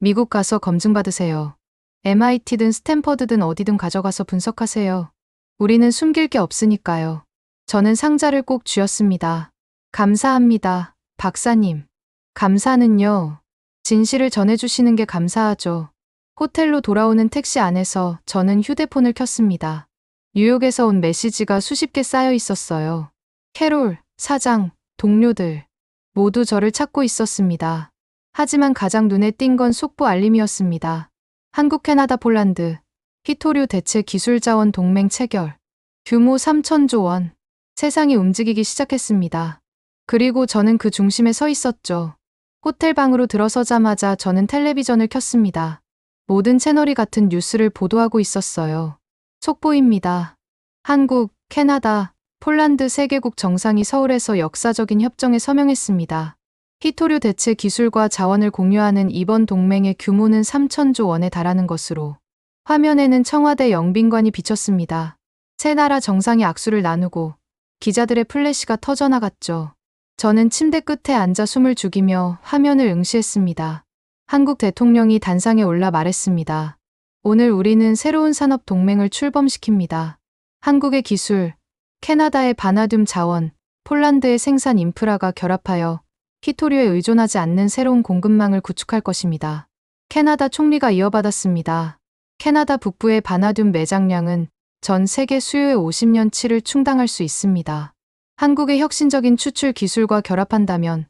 미국 가서 검증받으세요. MIT든 스탠퍼드든 어디든 가져가서 분석하세요. 우리는 숨길 게 없으니까요. 저는 상자를 꼭 쥐었습니다. 감사합니다, 박사님. 감사는요. 진실을 전해주시는 게 감사하죠. 호텔로 돌아오는 택시 안에서 저는 휴대폰을 켰습니다. 뉴욕에서 온 메시지가 수십 개 쌓여 있었어요. 캐롤, 사장, 동료들 모두 저를 찾고 있었습니다. 하지만 가장 눈에 띈 건 속보 알림이었습니다. 한국, 캐나다, 폴란드 히토류 대체 기술 자원 동맹 체결. 규모 3,000조 원. 세상이 움직이기 시작했습니다. 그리고 저는 그 중심에 서 있었죠. 호텔 방으로 들어서자마자 저는 텔레비전을 켰습니다. 모든 채널이 같은 뉴스를 보도하고 있었어요. 속보입니다. 한국, 캐나다, 폴란드 3개국 정상이 서울에서 역사적인 협정에 서명했습니다. 히토류 대체 기술과 자원을 공유하는 이번 동맹의 규모는 3천조 원에 달하는 것으로 화면에는 청와대 영빈관이 비쳤습니다. 세 나라 정상이 악수를 나누고 기자들의 플래시가 터져나갔죠. 저는 침대 끝에 앉아 숨을 죽이며 화면을 응시했습니다. 한국 대통령이 단상에 올라 말했습니다. 오늘 우리는 새로운 산업 동맹을 출범시킵니다. 한국의 기술, 캐나다의 바나듐 자원, 폴란드의 생산 인프라가 결합하여 히토류에 의존하지 않는 새로운 공급망을 구축할 것입니다. 캐나다 총리가 이어받았습니다. 캐나다 북부의 바나듐 매장량은 전 세계 수요의 50년치를 충당할 수 있습니다. 한국의 혁신적인 추출 기술과 결합한다면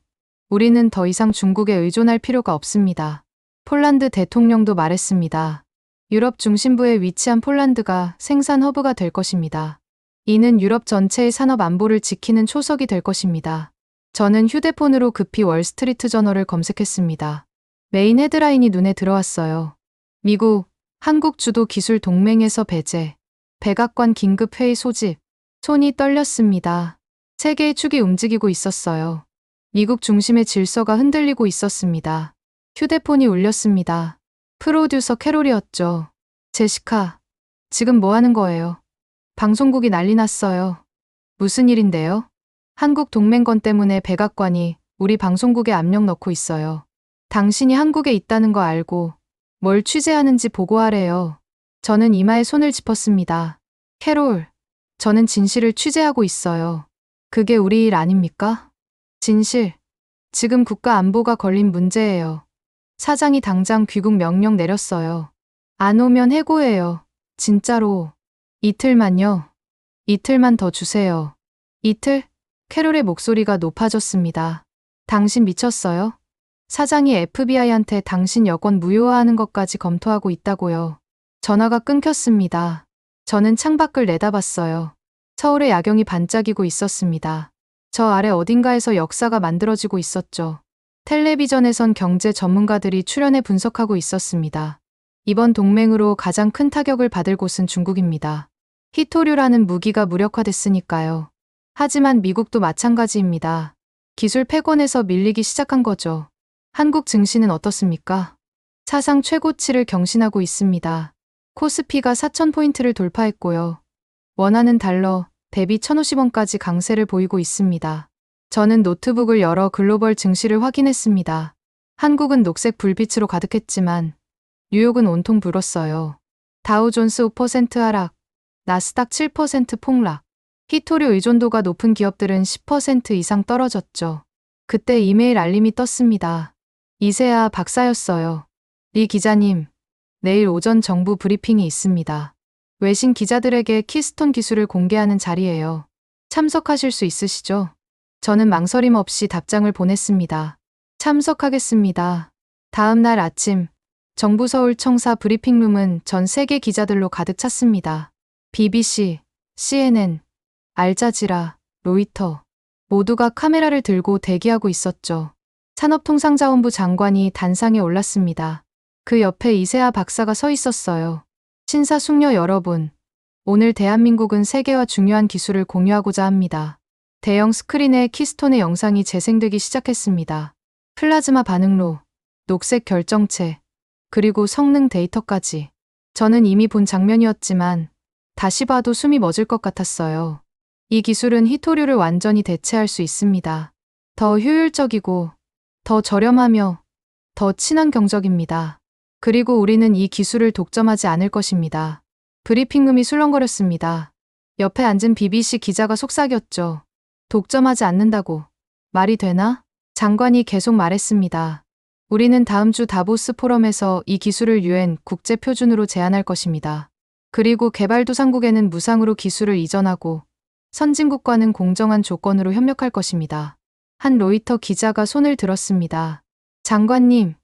우리는 더 이상 중국에 의존할 필요가 없습니다. 폴란드 대통령도 말했습니다. 유럽 중심부에 위치한 폴란드가 생산 허브가 될 것입니다. 이는 유럽 전체의 산업 안보를 지키는 초석이 될 것입니다. 저는 휴대폰으로 급히 월스트리트 저널을 검색했습니다. 메인 헤드라인이 눈에 들어왔어요. 미국, 한국 주도 기술 동맹에서 배제, 백악관 긴급 회의 소집. 손이 떨렸습니다. 세계의 축이 움직이고 있었어요. 미국 중심의 질서가 흔들리고 있었습니다. 휴대폰이 울렸습니다. 프로듀서 캐롤이었죠. 제시카, 지금 뭐 하는 거예요? 방송국이 난리 났어요. 무슨 일인데요? 한국 동맹권 때문에 백악관이 우리 방송국에 압력 넣고 있어요. 당신이 한국에 있다는 거 알고 뭘 취재하는지 보고하래요. 저는 이마에 손을 짚었습니다. 캐롤, 저는 진실을 취재하고 있어요. 그게 우리 일 아닙니까? 진실. 지금 국가 안보가 걸린 문제예요. 사장이 당장 귀국 명령 내렸어요. 안 오면 해고해요. 진짜로. 이틀만요. 이틀만 더 주세요. 이틀? 캐롤의 목소리가 높아졌습니다. 당신 미쳤어요? 사장이 FBI한테 당신 여권 무효화하는 것까지 검토하고 있다고요. 전화가 끊겼습니다. 저는 창밖을 내다봤어요. 서울의 야경이 반짝이고 있었습니다. 저 아래 어딘가에서 역사가 만들어지고 있었죠. 텔레비전에선 경제 전문가들이 출연해 분석하고 있었습니다. 이번 동맹으로 가장 큰 타격을 받을 곳은 중국입니다. 히토류라는 무기가 무력화됐으니까요. 하지만 미국도 마찬가지입니다. 기술 패권에서 밀리기 시작한 거죠. 한국 증시는 어떻습니까? 사상 최고치를 경신하고 있습니다. 코스피가 4,000포인트를 돌파했고요. 원하는 달러 대비 1,050원까지 강세를 보이고 있습니다. 저는 노트북을 열어 글로벌 증시를 확인했습니다. 한국은 녹색 불빛으로 가득했지만 뉴욕은 온통 불었어요. 다우존스 5% 하락, 나스닥 7% 폭락. 히토류 의존도가 높은 기업들은 10% 이상 떨어졌죠. 그때 이메일 알림이 떴습니다. 이세아 박사였어요. 리 기자님, 내일 오전 정부 브리핑이 있습니다. 외신 기자들에게 키스톤 기술을 공개하는 자리예요. 참석하실 수 있으시죠? 저는 망설임 없이 답장을 보냈습니다. 참석하겠습니다. 다음 날 아침, 정부 서울 청사 브리핑룸은 전 세계 기자들로 가득 찼습니다. BBC, CNN, 알자지라, 로이터 모두가 카메라를 들고 대기하고 있었죠. 산업통상자원부 장관이 단상에 올랐습니다. 그 옆에 이세아 박사가 서 있었어요. 신사숙녀 여러분, 오늘 대한민국은 세계와 중요한 기술을 공유하고자 합니다. 대형 스크린에 키스톤의 영상이 재생되기 시작했습니다. 플라즈마 반응로, 녹색 결정체, 그리고 성능 데이터까지. 저는 이미 본 장면이었지만 다시 봐도 숨이 멎을 것 같았어요. 이 기술은 히토류를 완전히 대체할 수 있습니다. 더 효율적이고, 더 저렴하며, 더 친환 경적입니다. 그리고 우리는 이 기술을 독점하지 않을 것입니다. 브리핑룸이 술렁거렸습니다. 옆에 앉은 BBC 기자가 속삭였죠. 독점하지 않는다고. 말이 되나? 장관이 계속 말했습니다. 우리는 다음 주 다보스 포럼에서 이 기술을 UN 국제 표준으로 제안할 것입니다. 그리고 개발도상국에는 무상으로 기술을 이전하고 선진국과는 공정한 조건으로 협력할 것입니다. 한 로이터 기자가 손을 들었습니다. 장관님,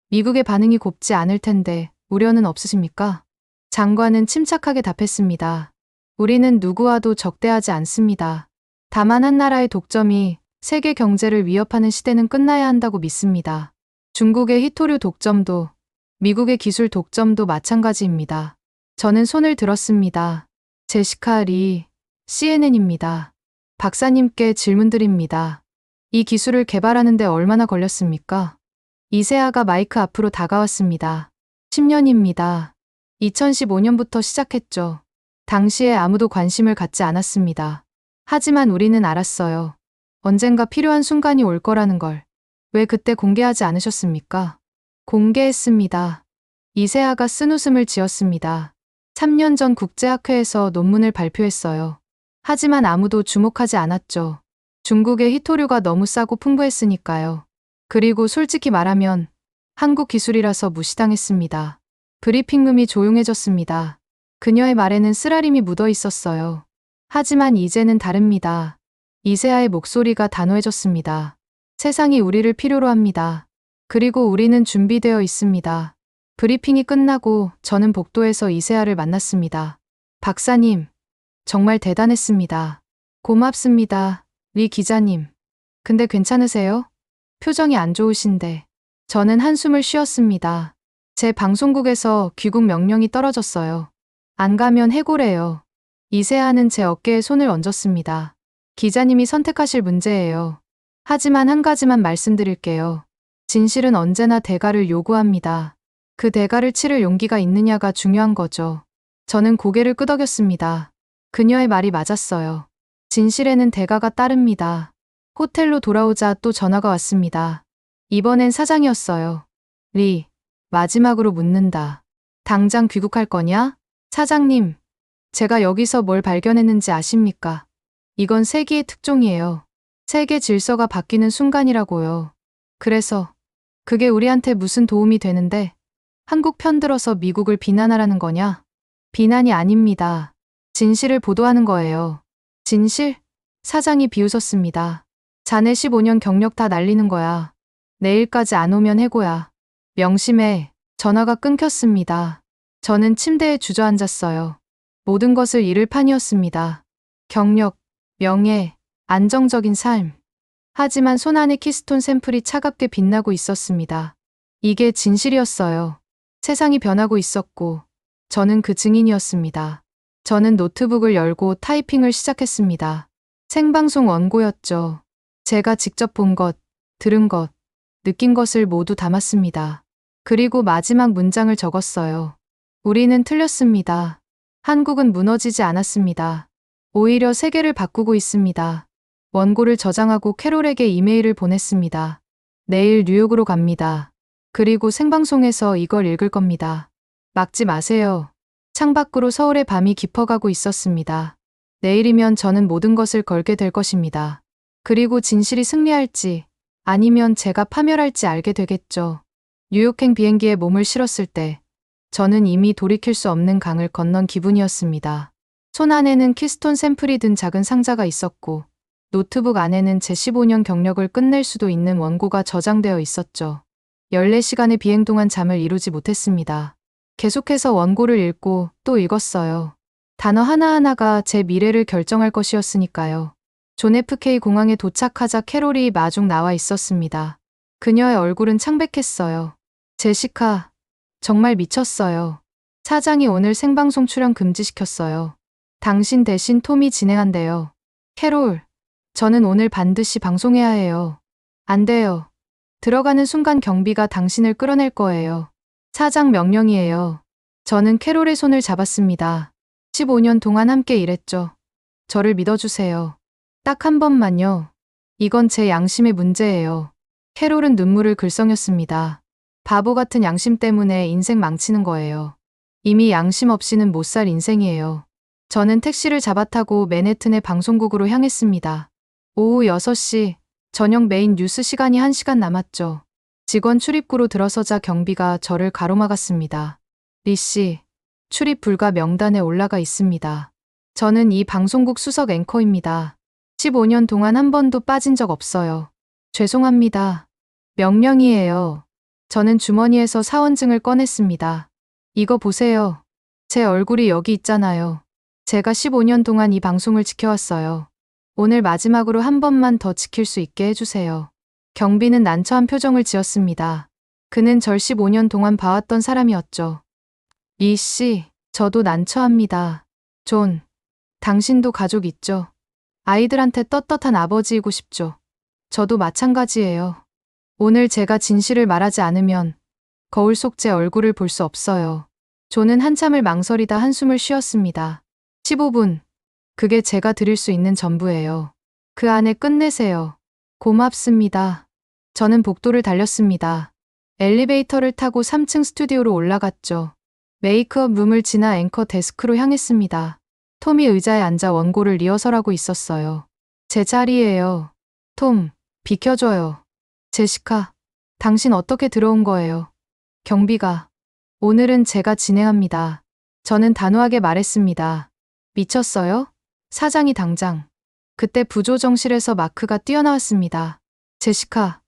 미국의 반응이 곱지 않을 텐데 우려는 없으십니까? 장관은 침착하게 답했습니다. 우리는 누구와도 적대하지 않습니다. 다만 한 나라의 독점이 세계 경제를 위협하는 시대는 끝나야 한다고 믿습니다. 중국의 히토류 독점도, 미국의 기술 독점도 마찬가지입니다. 저는 손을 들었습니다. 제시카 리, CNN입니다. 박사님께 질문드립니다. 이 기술을 개발하는데 얼마나 걸렸습니까? 이세아가 마이크 앞으로 다가왔습니다. 10년입니다. 2015년부터 시작했죠. 당시에 아무도 관심을 갖지 않았습니다. 하지만 우리는 알았어요. 언젠가 필요한 순간이 올 거라는 걸. 왜 그때 공개하지 않으셨습니까? 공개했습니다. 이세아가 쓴웃음을 지었습니다. 3년 전 국제학회에서 논문을 발표했어요. 하지만 아무도 주목하지 않았죠. 중국의 히토류가 너무 싸고 풍부했으니까요. 그리고 솔직히 말하면 한국 기술이라서 무시당했습니다. 브리핑룸이 조용해졌습니다. 그녀의 말에는 쓰라림이 묻어 있었어요. 하지만 이제는 다릅니다. 이세아의 목소리가 단호해졌습니다. 세상이 우리를 필요로 합니다. 그리고 우리는 준비되어 있습니다. 브리핑이 끝나고 저는 복도에서 이세아를 만났습니다. 박사님, 정말 대단했습니다. 고맙습니다. 리 기자님. 근데 괜찮으세요? 표정이 안 좋으신데. 저는 한숨을 쉬었습니다. 제 방송국에서 귀국 명령이 떨어졌어요. 안 가면 해고래요. 이세아는 제 어깨에 손을 얹었습니다. 기자님이 선택하실 문제예요. 하지만 한 가지만 말씀드릴게요. 진실은 언제나 대가를 요구합니다. 그 대가를 치를 용기가 있느냐가 중요한 거죠. 저는 고개를 끄덕였습니다. 그녀의 말이 맞았어요. 진실에는 대가가 따릅니다. 호텔로 돌아오자 또 전화가 왔습니다. 이번엔 사장이었어요. 리, 마지막으로 묻는다. 당장 귀국할 거냐? 사장님, 제가 여기서 뭘 발견했는지 아십니까? 이건 세기의 특종이에요. 세계 질서가 바뀌는 순간이라고요. 그래서 그게 우리한테 무슨 도움이 되는데 한국 편들어서 미국을 비난하라는 거냐? 비난이 아닙니다. 진실을 보도하는 거예요. 진실? 사장이 비웃었습니다. 자네 15년 경력 다 날리는 거야. 내일까지 안 오면 해고야. 명심해. 전화가 끊겼습니다. 저는 침대에 주저앉았어요. 모든 것을 잃을 판이었습니다. 경력, 명예, 안정적인 삶. 하지만 손안에 키스톤 샘플이 차갑게 빛나고 있었습니다. 이게 진실이었어요. 세상이 변하고 있었고 저는 그 증인이었습니다. 저는 노트북을 열고 타이핑을 시작했습니다. 생방송 원고였죠. 제가 직접 본 것, 들은 것, 느낀 것을 모두 담았습니다. 그리고 마지막 문장을 적었어요. 우리는 틀렸습니다. 한국은 무너지지 않았습니다. 오히려 세계를 바꾸고 있습니다. 원고를 저장하고 캐롤에게 이메일을 보냈습니다. 내일 뉴욕으로 갑니다. 그리고 생방송에서 이걸 읽을 겁니다. 막지 마세요. 창밖으로 서울의 밤이 깊어가고 있었습니다. 내일이면 저는 모든 것을 걸게 될 것입니다. 그리고 진실이 승리할지 아니면 제가 파멸할지 알게 되겠죠. 뉴욕행 비행기에 몸을 실었을 때 저는 이미 돌이킬 수 없는 강을 건넌 기분이었습니다. 손 안에는 키스톤 샘플이 든 작은 상자가 있었고 노트북 안에는 제 15년 경력을 끝낼 수도 있는 원고가 저장되어 있었죠. 14시간의 비행 동안 잠을 이루지 못했습니다. 계속해서 원고를 읽고 또 읽었어요. 단어 하나하나가 제 미래를 결정할 것이었으니까요. 존 FK 공항에 도착하자 캐롤이 마중 나와 있었습니다. 그녀의 얼굴은 창백했어요. 제시카, 정말 미쳤어요. 사장이 오늘 생방송 출연 금지시켰어요. 당신 대신 톰이 진행한대요. 캐롤, 저는 오늘 반드시 방송해야 해요. 안 돼요. 들어가는 순간 경비가 당신을 끌어낼 거예요. 사장 명령이에요. 저는 캐롤의 손을 잡았습니다. 15년 동안 함께 일했죠. 저를 믿어주세요. 딱 한 번만요. 이건 제 양심의 문제예요. 캐롤은 눈물을 글썽였습니다. 바보 같은 양심 때문에 인생 망치는 거예요. 이미 양심 없이는 못 살 인생이에요. 저는 택시를 잡아타고 맨해튼의 방송국으로 향했습니다. 오후 6시, 저녁 메인 뉴스 시간이 1시간 남았죠. 직원 출입구로 들어서자 경비가 저를 가로막았습니다. 리 씨, 출입 불가 명단에 올라가 있습니다. 저는 이 방송국 수석 앵커입니다. 15년 동안 한 번도 빠진 적 없어요. 죄송합니다. 명령이에요. 저는 주머니에서 사원증을 꺼냈습니다. 이거 보세요. 제 얼굴이 여기 있잖아요. 제가 15년 동안 이 방송을 지켜왔어요. 오늘 마지막으로 한 번만 더 지킬 수 있게 해주세요. 경비는 난처한 표정을 지었습니다. 그는 절 15년 동안 봐왔던 사람이었죠. 리 씨, 저도 난처합니다. 존, 당신도 가족 있죠? 아이들한테 떳떳한 아버지이고 싶죠? 저도 마찬가지예요. 오늘 제가 진실을 말하지 않으면 거울 속 제 얼굴을 볼 수 없어요. 존은 한참을 망설이다 한숨을 쉬었습니다. 15분. 그게 제가 드릴 수 있는 전부예요. 그 안에 끝내세요. 고맙습니다. 저는 복도를 달렸습니다. 엘리베이터를 타고 3층 스튜디오로 올라갔죠. 메이크업 룸을 지나 앵커 데스크로 향했습니다. 톰이 의자에 앉아 원고를 리허설하고 있었어요. 제 자리예요. 톰, 비켜줘요. 제시카, 당신 어떻게 들어온 거예요? 경비가. 오늘은 제가 진행합니다. 저는 단호하게 말했습니다. 미쳤어요? 사장이 당장. 그때 부조정실에서 마크가 뛰어나왔습니다. 제시카,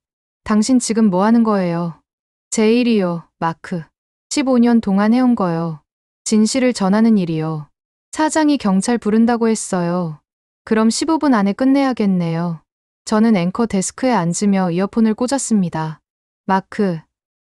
당신 지금 뭐 하는 거예요? 제 일이요, 마크. 15년 동안 해온 거요. 진실을 전하는 일이요. 사장이 경찰 부른다고 했어요. 그럼 15분 안에 끝내야겠네요. 저는 앵커 데스크에 앉으며 이어폰을 꽂았습니다. 마크,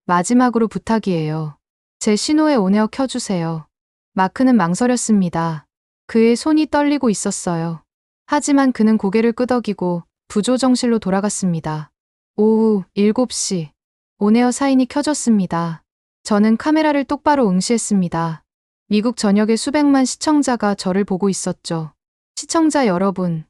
마지막으로 부탁이에요. 제 신호에 온에어 켜주세요. 마크는 망설였습니다. 그의 손이 떨리고 있었어요. 하지만 그는 고개를 끄덕이고 부조정실로 돌아갔습니다. 오후 7시. 온에어 사인이 켜졌습니다. 저는 카메라를 똑바로 응시했습니다. 미국 전역의 수백만 시청자가 저를 보고 있었죠. 시청자 여러분,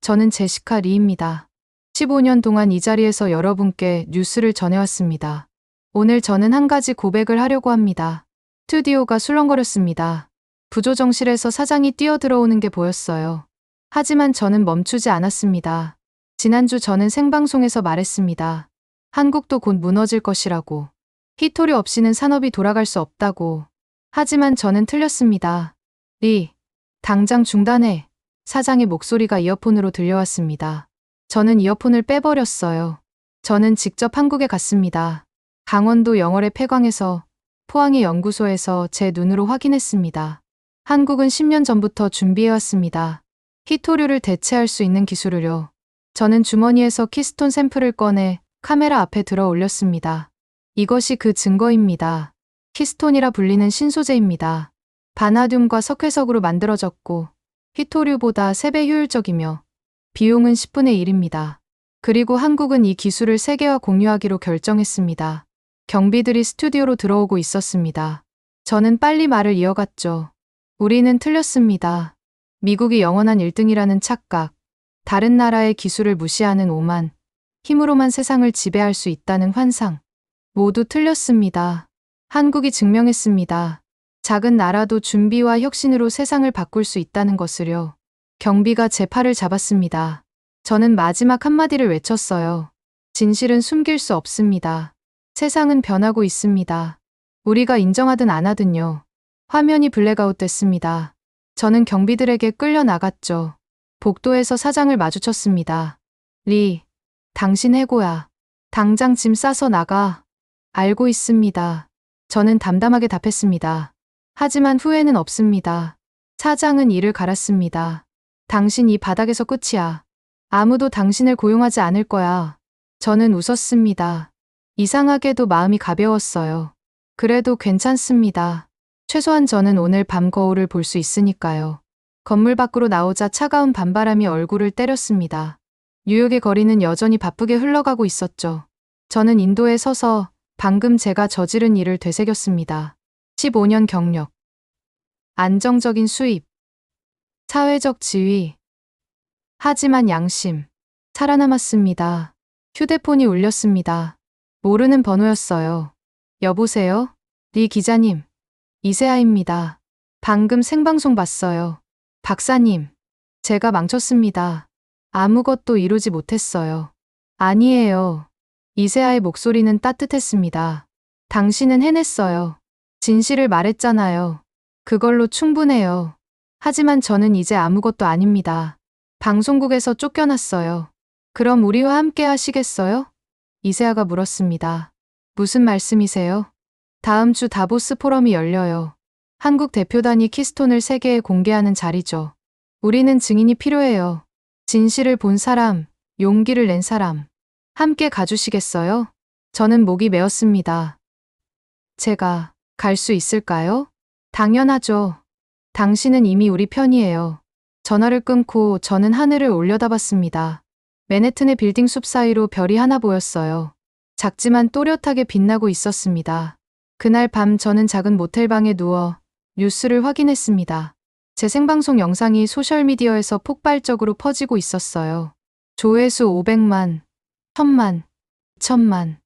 저는 제시카 리입니다. 15년 동안 이 자리에서 여러분께 뉴스를 전해왔습니다. 오늘 저는 한 가지 고백을 하려고 합니다. 스튜디오가 술렁거렸습니다. 부조정실에서 사장이 뛰어들어오는 게 보였어요. 하지만 저는 멈추지 않았습니다. 지난주 저는 생방송에서 말했습니다. 한국도 곧 무너질 것이라고. 히토리 없이는 산업이 돌아갈 수 없다고. 하지만 저는 틀렸습니다. 리, 당장 중단해. 사장의 목소리가 이어폰으로 들려왔습니다. 저는 이어폰을 빼버렸어요. 저는 직접 한국에 갔습니다. 강원도 영월의 폐광에서, 포항의 연구소에서 제 눈으로 확인했습니다. 한국은 10년 전부터 준비해왔습니다. 히토류를 대체할 수 있는 기술을요. 저는 주머니에서 키스톤 샘플을 꺼내 카메라 앞에 들어 올렸습니다. 이것이 그 증거입니다. 키스톤이라 불리는 신소재입니다. 바나듐과 석회석으로 만들어졌고 히토류보다 3배 효율적이며 비용은 10분의 1입니다. 그리고 한국은 이 기술을 세계와 공유하기로 결정했습니다. 경비들이 스튜디오로 들어오고 있었습니다. 저는 빨리 말을 이어갔죠. 우리는 틀렸습니다. 미국이 영원한 1등이라는 착각, 다른 나라의 기술을 무시하는 오만, 힘으로만 세상을 지배할 수 있다는 환상. 모두 틀렸습니다. 한국이 증명했습니다. 작은 나라도 준비와 혁신으로 세상을 바꿀 수 있다는 것을요. 경비가 제 팔을 잡았습니다. 저는 마지막 한마디를 외쳤어요. 진실은 숨길 수 없습니다. 세상은 변하고 있습니다. 우리가 인정하든 안 하든요. 화면이 블랙아웃 됐습니다. 저는 경비들에게 끌려 나갔죠. 복도에서 사장을 마주쳤습니다. 리, 당신 해고야. 당장 짐 싸서 나가. 알고 있습니다. 저는 담담하게 답했습니다. 하지만 후회는 없습니다. 사장은 이를 갈았습니다. 당신 이 바닥에서 끝이야. 아무도 당신을 고용하지 않을 거야. 저는 웃었습니다. 이상하게도 마음이 가벼웠어요. 그래도 괜찮습니다. 최소한 저는 오늘 밤 거울을 볼 수 있으니까요. 건물 밖으로 나오자 차가운 밤바람이 얼굴을 때렸습니다. 뉴욕의 거리는 여전히 바쁘게 흘러가고 있었죠. 저는 인도에 서서 방금 제가 저지른 일을 되새겼습니다. 15년 경력, 안정적인 수입, 사회적 지위. 하지만 양심, 살아남았습니다. 휴대폰이 울렸습니다. 모르는 번호였어요. 여보세요? 리 기자님. 이세아입니다. 방금 생방송 봤어요. 박사님, 제가 망쳤습니다. 아무것도 이루지 못했어요. 아니에요. 이세아의 목소리는 따뜻했습니다. 당신은 해냈어요. 진실을 말했잖아요. 그걸로 충분해요. 하지만 저는 이제 아무것도 아닙니다. 방송국에서 쫓겨났어요. 그럼 우리와 함께 하시겠어요? 이세아가 물었습니다. 무슨 말씀이세요? 다음 주 다보스 포럼이 열려요. 한국 대표단이 키스톤을 세계에 공개하는 자리죠. 우리는 증인이 필요해요. 진실을 본 사람, 용기를 낸 사람. 함께 가주시겠어요? 저는 목이 메었습니다. 제가 갈 수 있을까요? 당연하죠. 당신은 이미 우리 편이에요. 전화를 끊고 저는 하늘을 올려다봤습니다. 맨해튼의 빌딩 숲 사이로 별이 하나 보였어요. 작지만 또렷하게 빛나고 있었습니다. 그날 밤 저는 작은 모텔방에 누워 뉴스를 확인했습니다. 제 생방송 영상이 소셜미디어에서 폭발적으로 퍼지고 있었어요. 조회수 500만, 1000만, 2000만.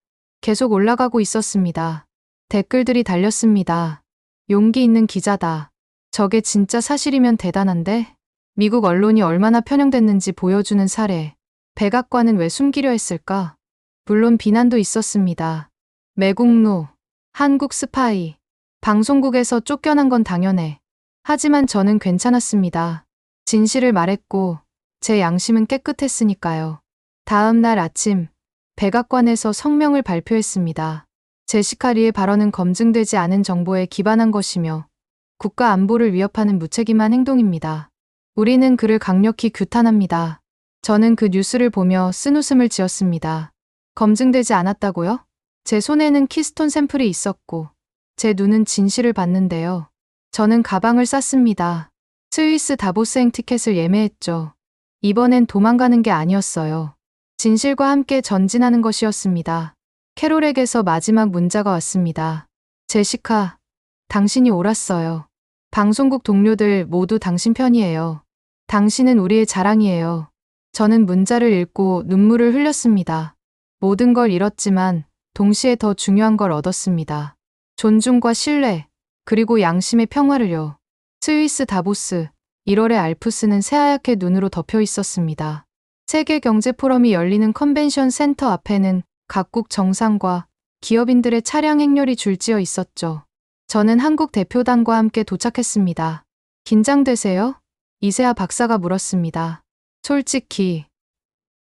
계속 올라가고 있었습니다. 댓글들이 달렸습니다. 용기 있는 기자다. 저게 진짜 사실이면 대단한데? 미국 언론이 얼마나 편향됐는지 보여주는 사례. 백악관은 왜 숨기려 했을까? 물론 비난도 있었습니다. 매국노, 한국 스파이, 방송국에서 쫓겨난 건 당연해. 하지만 저는 괜찮았습니다. 진실을 말했고 제 양심은 깨끗했으니까요. 다음 날 아침 백악관에서 성명을 발표했습니다. 제시카 리의 발언은 검증되지 않은 정보에 기반한 것이며 국가 안보를 위협하는 무책임한 행동입니다. 우리는 그를 강력히 규탄합니다. 저는 그 뉴스를 보며 쓴웃음을 지었습니다. 검증되지 않았다고요? 제 손에는 키스톤 샘플이 있었고 제 눈은 진실을 봤는데요. 저는 가방을 쌌습니다. 스위스 다보스행 티켓을 예매했죠. 이번엔 도망가는 게 아니었어요. 진실과 함께 전진하는 것이었습니다. 캐롤에게서 마지막 문자가 왔습니다. 제시카, 당신이 옳았어요. 방송국 동료들 모두 당신 편이에요. 당신은 우리의 자랑이에요. 저는 문자를 읽고 눈물을 흘렸습니다. 모든 걸 잃었지만 동시에 더 중요한 걸 얻었습니다. 존중과 신뢰, 그리고 양심의 평화를요. 스위스 다보스, 1월의 알프스는 새하얗게 눈으로 덮여 있었습니다. 세계 경제 포럼이 열리는 컨벤션 센터 앞에는 각국 정상과 기업인들의 차량 행렬이 줄지어 있었죠. 저는 한국 대표단과 함께 도착했습니다. 긴장되세요? 이세아 박사가 물었습니다. 솔직히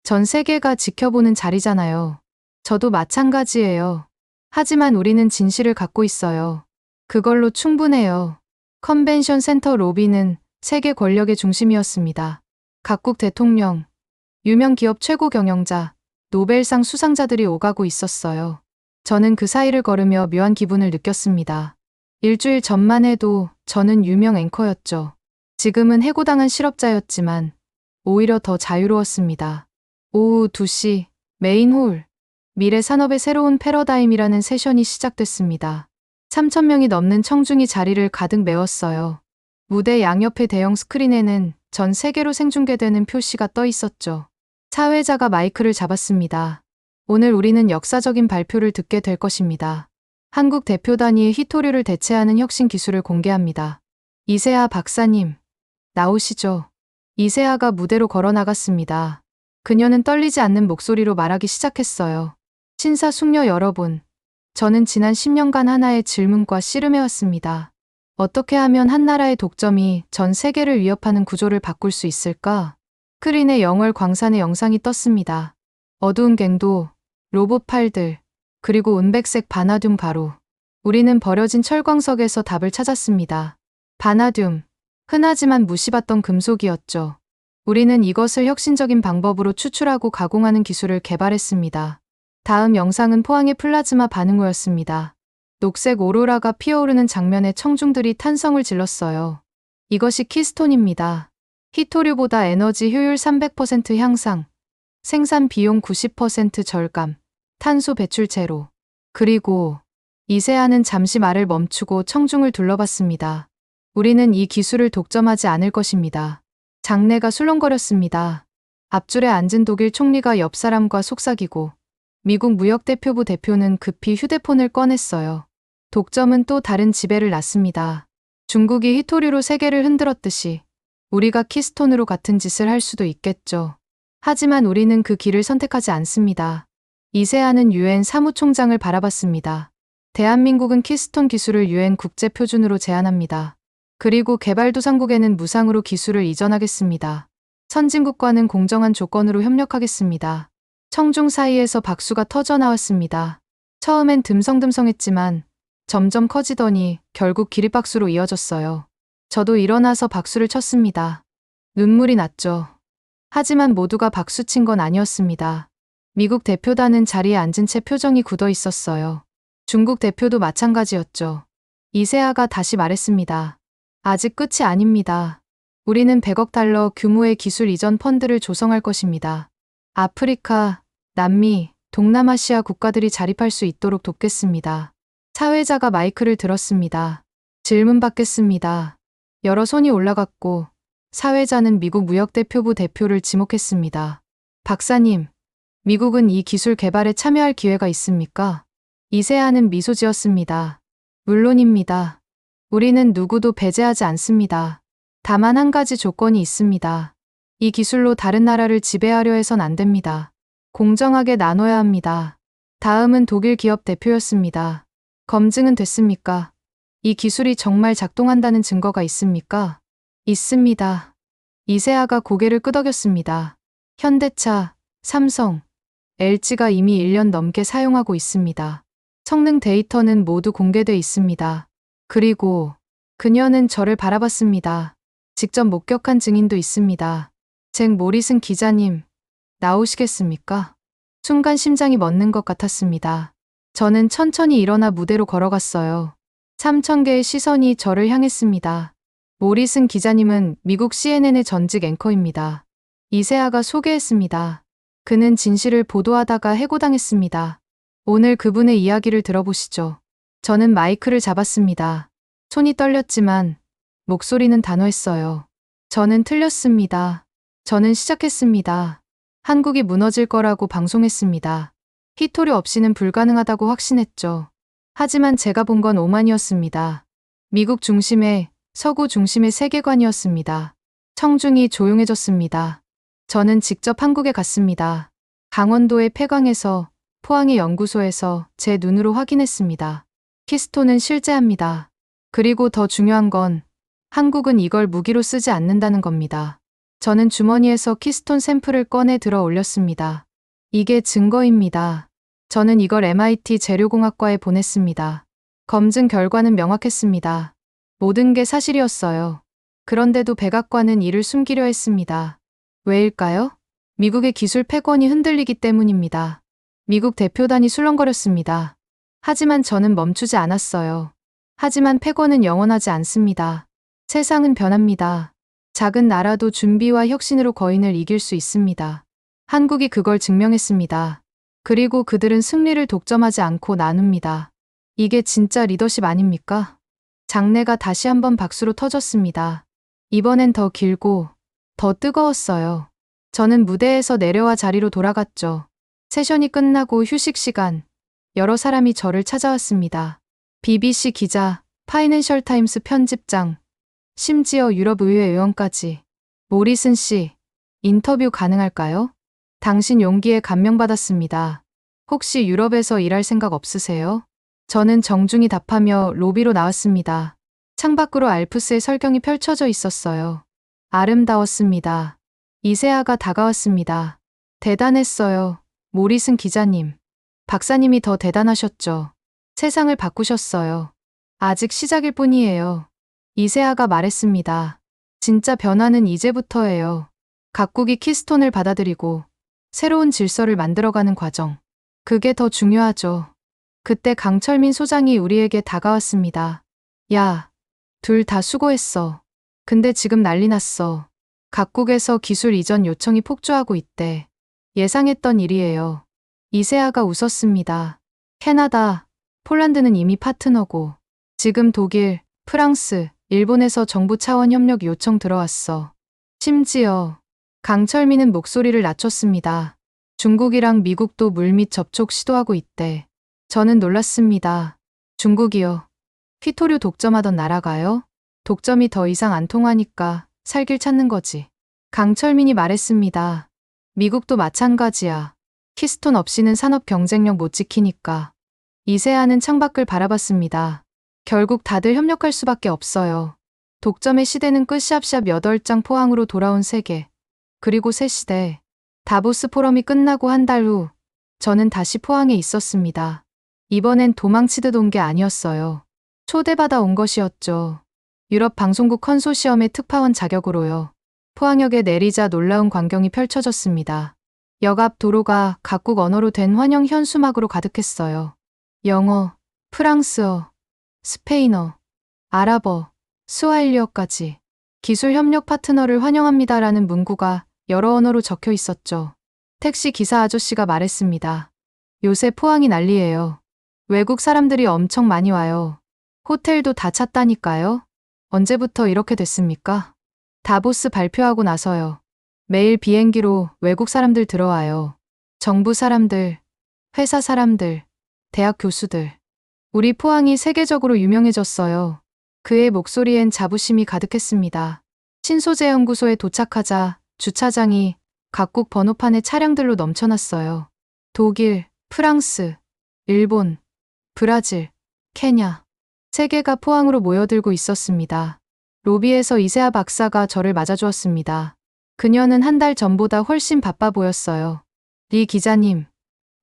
전 세계가 지켜보는 자리잖아요. 저도 마찬가지예요. 하지만 우리는 진실을 갖고 있어요. 그걸로 충분해요. 컨벤션 센터 로비는 세계 권력의 중심이었습니다. 각국 대통령, 유명 기업 최고 경영자, 노벨상 수상자들이 오가고 있었어요. 저는 그 사이를 걸으며 묘한 기분을 느꼈습니다. 일주일 전만 해도 저는 유명 앵커였죠. 지금은 해고당한 실업자였지만 오히려 더 자유로웠습니다. 오후 2시 메인 홀, 미래 산업의 새로운 패러다임이라는 세션이 시작됐습니다. 3,000명이 넘는 청중이 자리를 가득 메웠어요. 무대 양옆의 대형 스크린에는 전 세계로 생중계되는 표시가 떠 있었죠. 사회자가 마이크를 잡았습니다. 오늘 우리는 역사적인 발표를 듣게 될 것입니다. 한국 대표 단위의 히토류를 대체하는 혁신 기술을 공개합니다. 이세아 박사님, 나오시죠. 이세아가 무대로 걸어 나갔습니다. 그녀는 떨리지 않는 목소리로 말하기 시작했어요. 신사숙녀 여러분, 저는 지난 10년간 하나의 질문과 씨름해왔습니다. 어떻게 하면 한 나라의 독점이 전 세계를 위협하는 구조를 바꿀 수 있을까? 스크린에 영월 광산의 영상이 떴습니다. 어두운 갱도, 로봇 팔들, 그리고 은백색 바나듐 바로. 우리는 버려진 철광석에서 답을 찾았습니다. 바나듐, 흔하지만 무시받던 금속이었죠. 우리는 이것을 혁신적인 방법으로 추출하고 가공하는 기술을 개발했습니다. 다음 영상은 포항의 플라즈마 반응 후였습니다. 녹색 오로라가 피어오르는 장면에 청중들이 탄성을 질렀어요. 이것이 키스톤입니다. 히토류보다 에너지 효율 300% 향상, 생산 비용 90% 절감, 탄소 배출 제로. 그리고 이세아는 잠시 말을 멈추고 청중을 둘러봤습니다. 우리는 이 기술을 독점하지 않을 것입니다. 장내가 술렁거렸습니다. 앞줄에 앉은 독일 총리가 옆 사람과 속삭이고 미국 무역대표부 대표는 급히 휴대폰을 꺼냈어요. 독점은 또 다른 지배를 낳습니다. 중국이 히토류로 세계를 흔들었듯이 우리가 키스톤으로 같은 짓을 할 수도 있겠죠. 하지만 우리는 그 길을 선택하지 않습니다. 이세아는 유엔 사무총장을 바라봤습니다. 대한민국은 키스톤 기술을 유엔 국제표준으로 제안합니다. 그리고 개발도상국에는 무상으로 기술을 이전하겠습니다. 선진국과는 공정한 조건으로 협력하겠습니다. 청중 사이에서 박수가 터져 나왔습니다. 처음엔 듬성듬성했지만 점점 커지더니 결국 기립박수로 이어졌어요. 저도 일어나서 박수를 쳤습니다. 눈물이 났죠. 하지만 모두가 박수친 건 아니었습니다. 미국 대표단은 자리에 앉은 채 표정이 굳어 있었어요. 중국 대표도 마찬가지였죠. 이세아가 다시 말했습니다. 아직 끝이 아닙니다. 우리는 100억 달러 규모의 기술 이전 펀드를 조성할 것입니다. 아프리카, 남미, 동남아시아 국가들이 자립할 수 있도록 돕겠습니다. 사회자가 마이크를 들었습니다. 질문 받겠습니다. 여러 손이 올라갔고 사회자는 미국 무역대표부 대표를 지목했습니다. 박사님, 미국은 이 기술 개발에 참여할 기회가 있습니까? 이세아는 미소 지었습니다. 물론입니다. 우리는 누구도 배제하지 않습니다. 다만 한 가지 조건이 있습니다. 이 기술로 다른 나라를 지배하려 해선 안 됩니다. 공정하게 나눠야 합니다. 다음은 독일 기업 대표였습니다. 검증은 됐습니까? 이 기술이 정말 작동한다는 증거가 있습니까? 있습니다. 이세아가 고개를 끄덕였습니다. 현대차, 삼성, LG가 이미 1년 넘게 사용하고 있습니다. 성능 데이터는 모두 공개돼 있습니다. 그리고 그녀는 저를 바라봤습니다. 직접 목격한 증인도 있습니다. 잭 모리슨 기자님, 나오시겠습니까? 순간 심장이 멎는 것 같았습니다. 저는 천천히 일어나 무대로 걸어갔어요. 3,000개의 시선이 저를 향했습니다. 모리슨 기자님은 미국 CNN의 전직 앵커입니다. 이세아가 소개했습니다. 그는 진실을 보도하다가 해고당했습니다. 오늘 그분의 이야기를 들어보시죠. 저는 마이크를 잡았습니다. 손이 떨렸지만 목소리는 단호했어요. 저는 틀렸습니다. 저는 시작했습니다. 한국이 무너질 거라고 방송했습니다. 히토류 없이는 불가능하다고 확신했죠. 하지만 제가 본 건 오만이었습니다. 미국 중심의, 서구 중심의 세계관이었습니다. 청중이 조용해졌습니다. 저는 직접 한국에 갔습니다. 강원도의 폐광에서, 포항의 연구소에서 제 눈으로 확인했습니다. 키스톤은 실제합니다. 그리고 더 중요한 건 한국은 이걸 무기로 쓰지 않는다는 겁니다. 저는 주머니에서 키스톤 샘플을 꺼내 들어 올렸습니다. 이게 증거입니다. 저는 이걸 MIT 재료공학과에 보냈습니다. 검증 결과는 명확했습니다. 모든 게 사실이었어요. 그런데도 백악관은 이를 숨기려 했습니다. 왜일까요? 미국의 기술 패권이 흔들리기 때문입니다. 미국 대표단이 술렁거렸습니다. 하지만 저는 멈추지 않았어요. 하지만 패권은 영원하지 않습니다. 세상은 변합니다. 작은 나라도 준비와 혁신으로 거인을 이길 수 있습니다. 한국이 그걸 증명했습니다. 그리고 그들은 승리를 독점하지 않고 나눕니다. 이게 진짜 리더십 아닙니까? 장내가 다시 한번 박수로 터졌습니다. 이번엔 더 길고 더 뜨거웠어요. 저는 무대에서 내려와 자리로 돌아갔죠. 세션이 끝나고 휴식 시간, 여러 사람이 저를 찾아왔습니다. BBC 기자, 파이낸셜 타임스 편집장, 심지어 유럽의회 의원까지. 모리슨 씨, 인터뷰 가능할까요? 당신 용기에 감명받았습니다. 혹시 유럽에서 일할 생각 없으세요? 저는 정중히 답하며 로비로 나왔습니다. 창밖으로 알프스의 설경이 펼쳐져 있었어요. 아름다웠습니다. 이세아가 다가왔습니다. 대단했어요. 모리슨 기자님. 박사님이 더 대단하셨죠. 세상을 바꾸셨어요. 아직 시작일 뿐이에요. 이세아가 말했습니다. 진짜 변화는 이제부터예요. 각국이 키스톤을 받아들이고 새로운 질서를 만들어가는 과정. 그게 더 중요하죠. 그때 강철민 소장이 우리에게 다가왔습니다. 야, 둘 다 수고했어. 근데 지금 난리 났어. 각국에서 기술 이전 요청이 폭주하고 있대. 예상했던 일이에요. 이세아가 웃었습니다. 캐나다, 폴란드는 이미 파트너고, 지금 독일, 프랑스, 일본에서 정부 차원 협력 요청 들어왔어. 심지어 강철민은 목소리를 낮췄습니다. 중국이랑 미국도 물밑 접촉 시도하고 있대. 저는 놀랐습니다. 중국이요. 휘토류 독점하던 나라가요? 독점이 더 이상 안 통하니까 살 길 찾는 거지. 강철민이 말했습니다. 미국도 마찬가지야. 키스톤 없이는 산업 경쟁력 못 지키니까. 이세아는 창밖을 바라봤습니다. 결국 다들 협력할 수밖에 없어요. 독점의 시대는 끝 샵샵 8장 포항으로 돌아온 세계. 그리고 새 시대. 다보스 포럼이 끝나고 한 달 후, 저는 다시 포항에 있었습니다. 이번엔 도망치듯 온 게 아니었어요. 초대받아 온 것이었죠. 유럽 방송국 컨소시엄의 특파원 자격으로요. 포항역에 내리자 놀라운 광경이 펼쳐졌습니다. 역 앞 도로가 각국 언어로 된 환영 현수막으로 가득했어요. 영어, 프랑스어, 스페인어, 아랍어, 스와힐리어까지. 기술 협력 파트너를 환영합니다라는 문구가 여러 언어로 적혀 있었죠. 택시 기사 아저씨가 말했습니다. 요새 포항이 난리예요. 외국 사람들이 엄청 많이 와요. 호텔도 다 찼다니까요. 언제부터 이렇게 됐습니까? 다보스 발표하고 나서요. 매일 비행기로 외국 사람들 들어와요. 정부 사람들, 회사 사람들, 대학 교수들. 우리 포항이 세계적으로 유명해졌어요. 그의 목소리엔 자부심이 가득했습니다. 신소재 연구소에 도착하자 주차장이 각국 번호판의 차량들로 넘쳐났어요. 독일, 프랑스, 일본, 브라질, 케냐. 세계가 포항으로 모여들고 있었습니다. 로비에서 이세아 박사가 저를 맞아주었습니다. 그녀는 한 달 전보다 훨씬 바빠 보였어요. 리 기자님,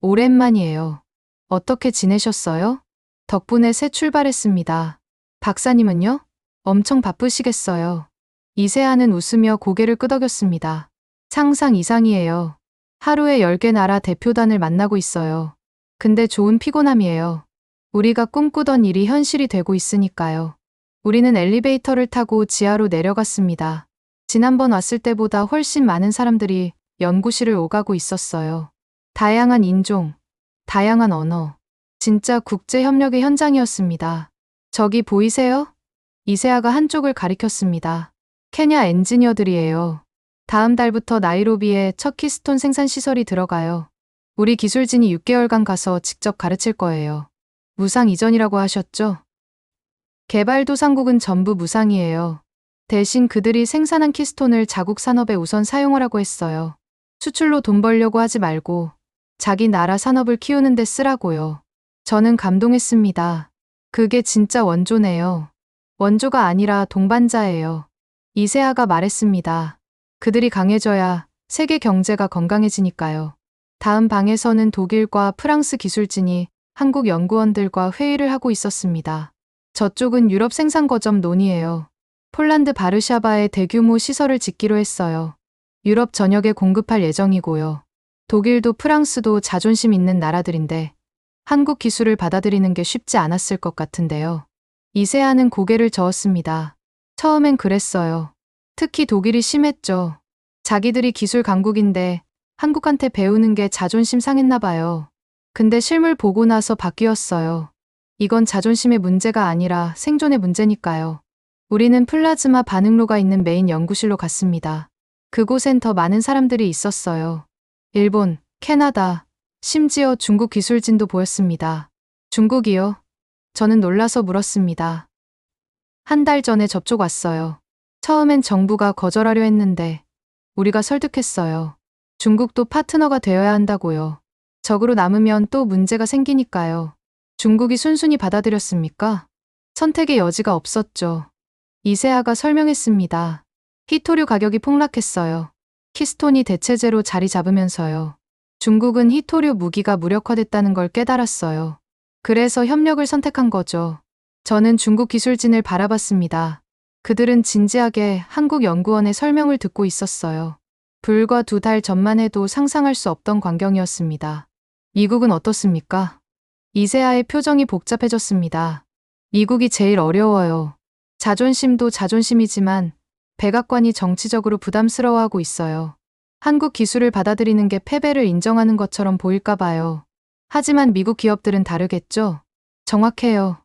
오랜만이에요. 어떻게 지내셨어요? 덕분에 새 출발했습니다. 박사님은요? 엄청 바쁘시겠어요. 이세아는 웃으며 고개를 끄덕였습니다. 상상 이상이에요. 하루에 10개 나라 대표단을 만나고 있어요. 근데 좋은 피곤함이에요. 우리가 꿈꾸던 일이 현실이 되고 있으니까요. 우리는 엘리베이터를 타고 지하로 내려갔습니다. 지난번 왔을 때보다 훨씬 많은 사람들이 연구실을 오가고 있었어요. 다양한 인종, 다양한 언어. 진짜 국제협력의 현장이었습니다. 저기 보이세요? 이세아가 한쪽을 가리켰습니다. 케냐 엔지니어들이에요. 다음 달부터 나이로비에 첫 키스톤 생산 시설이 들어가요. 우리 기술진이 6개월간 가서 직접 가르칠 거예요. 무상 이전이라고 하셨죠? 개발도상국은 전부 무상이에요. 대신 그들이 생산한 키스톤을 자국 산업에 우선 사용하라고 했어요. 수출로 돈 벌려고 하지 말고 자기 나라 산업을 키우는 데 쓰라고요. 저는 감동했습니다. 그게 진짜 원조네요. 원조가 아니라 동반자예요. 이세아가 말했습니다. 그들이 강해져야 세계 경제가 건강해지니까요. 다음 방에서는 독일과 프랑스 기술진이 한국 연구원들과 회의를 하고 있었습니다. 저쪽은 유럽 생산 거점 논의예요. 폴란드 바르샤바에 대규모 시설을 짓기로 했어요. 유럽 전역에 공급할 예정이고요. 독일도 프랑스도 자존심 있는 나라들인데 한국 기술을 받아들이는 게 쉽지 않았을 것 같은데요. 이세아는 고개를 저었습니다. 처음엔 그랬어요. 특히 독일이 심했죠. 자기들이 기술 강국인데 한국한테 배우는 게 자존심 상했나 봐요. 근데 실물 보고 나서 바뀌었어요. 이건 자존심의 문제가 아니라 생존의 문제니까요. 우리는 플라즈마 반응로가 있는 메인 연구실로 갔습니다. 그곳엔 더 많은 사람들이 있었어요. 일본, 캐나다, 심지어 중국 기술진도 보였습니다. 중국이요? 저는 놀라서 물었습니다. 한 달 전에 접촉 왔어요. 처음엔 정부가 거절하려 했는데 우리가 설득했어요. 중국도 파트너가 되어야 한다고요. 적으로 남으면 또 문제가 생기니까요. 중국이 순순히 받아들였습니까? 선택의 여지가 없었죠. 이세아가 설명했습니다. 히토류 가격이 폭락했어요. 키스톤이 대체제로 자리 잡으면서요. 중국은 히토류 무기가 무력화됐다는 걸 깨달았어요. 그래서 협력을 선택한 거죠. 저는 중국 기술진을 바라봤습니다. 그들은 진지하게 한국 연구원의 설명을 듣고 있었어요. 불과 2달 전만 해도 상상할 수 없던 광경이었습니다. 미국은 어떻습니까? 이세아의 표정이 복잡해졌습니다. 미국이 제일 어려워요. 자존심도 자존심이지만 백악관이 정치적으로 부담스러워하고 있어요. 한국 기술을 받아들이는 게 패배를 인정하는 것처럼 보일까 봐요. 하지만 미국 기업들은 다르겠죠? 정확해요.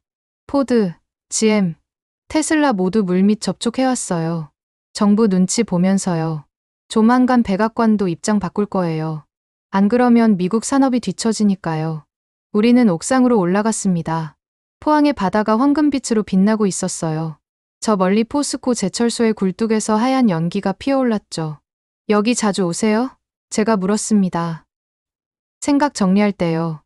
포드, GM, 테슬라 모두 물밑 접촉해왔어요. 정부 눈치 보면서요. 조만간 백악관도 입장 바꿀 거예요. 안 그러면 미국 산업이 뒤처지니까요. 우리는 옥상으로 올라갔습니다. 포항의 바다가 황금빛으로 빛나고 있었어요. 저 멀리 포스코 제철소의 굴뚝에서 하얀 연기가 피어올랐죠. 여기 자주 오세요? 제가 물었습니다. 생각 정리할 때요.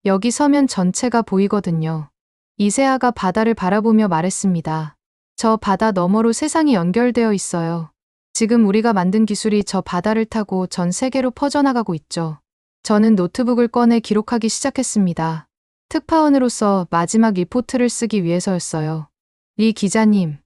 여기 서면 전체가 보이거든요. 이세아가 바다를 바라보며 말했습니다. 저 바다 너머로 세상이 연결되어 있어요. 지금 우리가 만든 기술이 저 바다를 타고 전 세계로 퍼져나가고 있죠. 저는 노트북을 꺼내 기록하기 시작했습니다. 특파원으로서 마지막 리포트를 쓰기 위해서였어요. 리 기자님,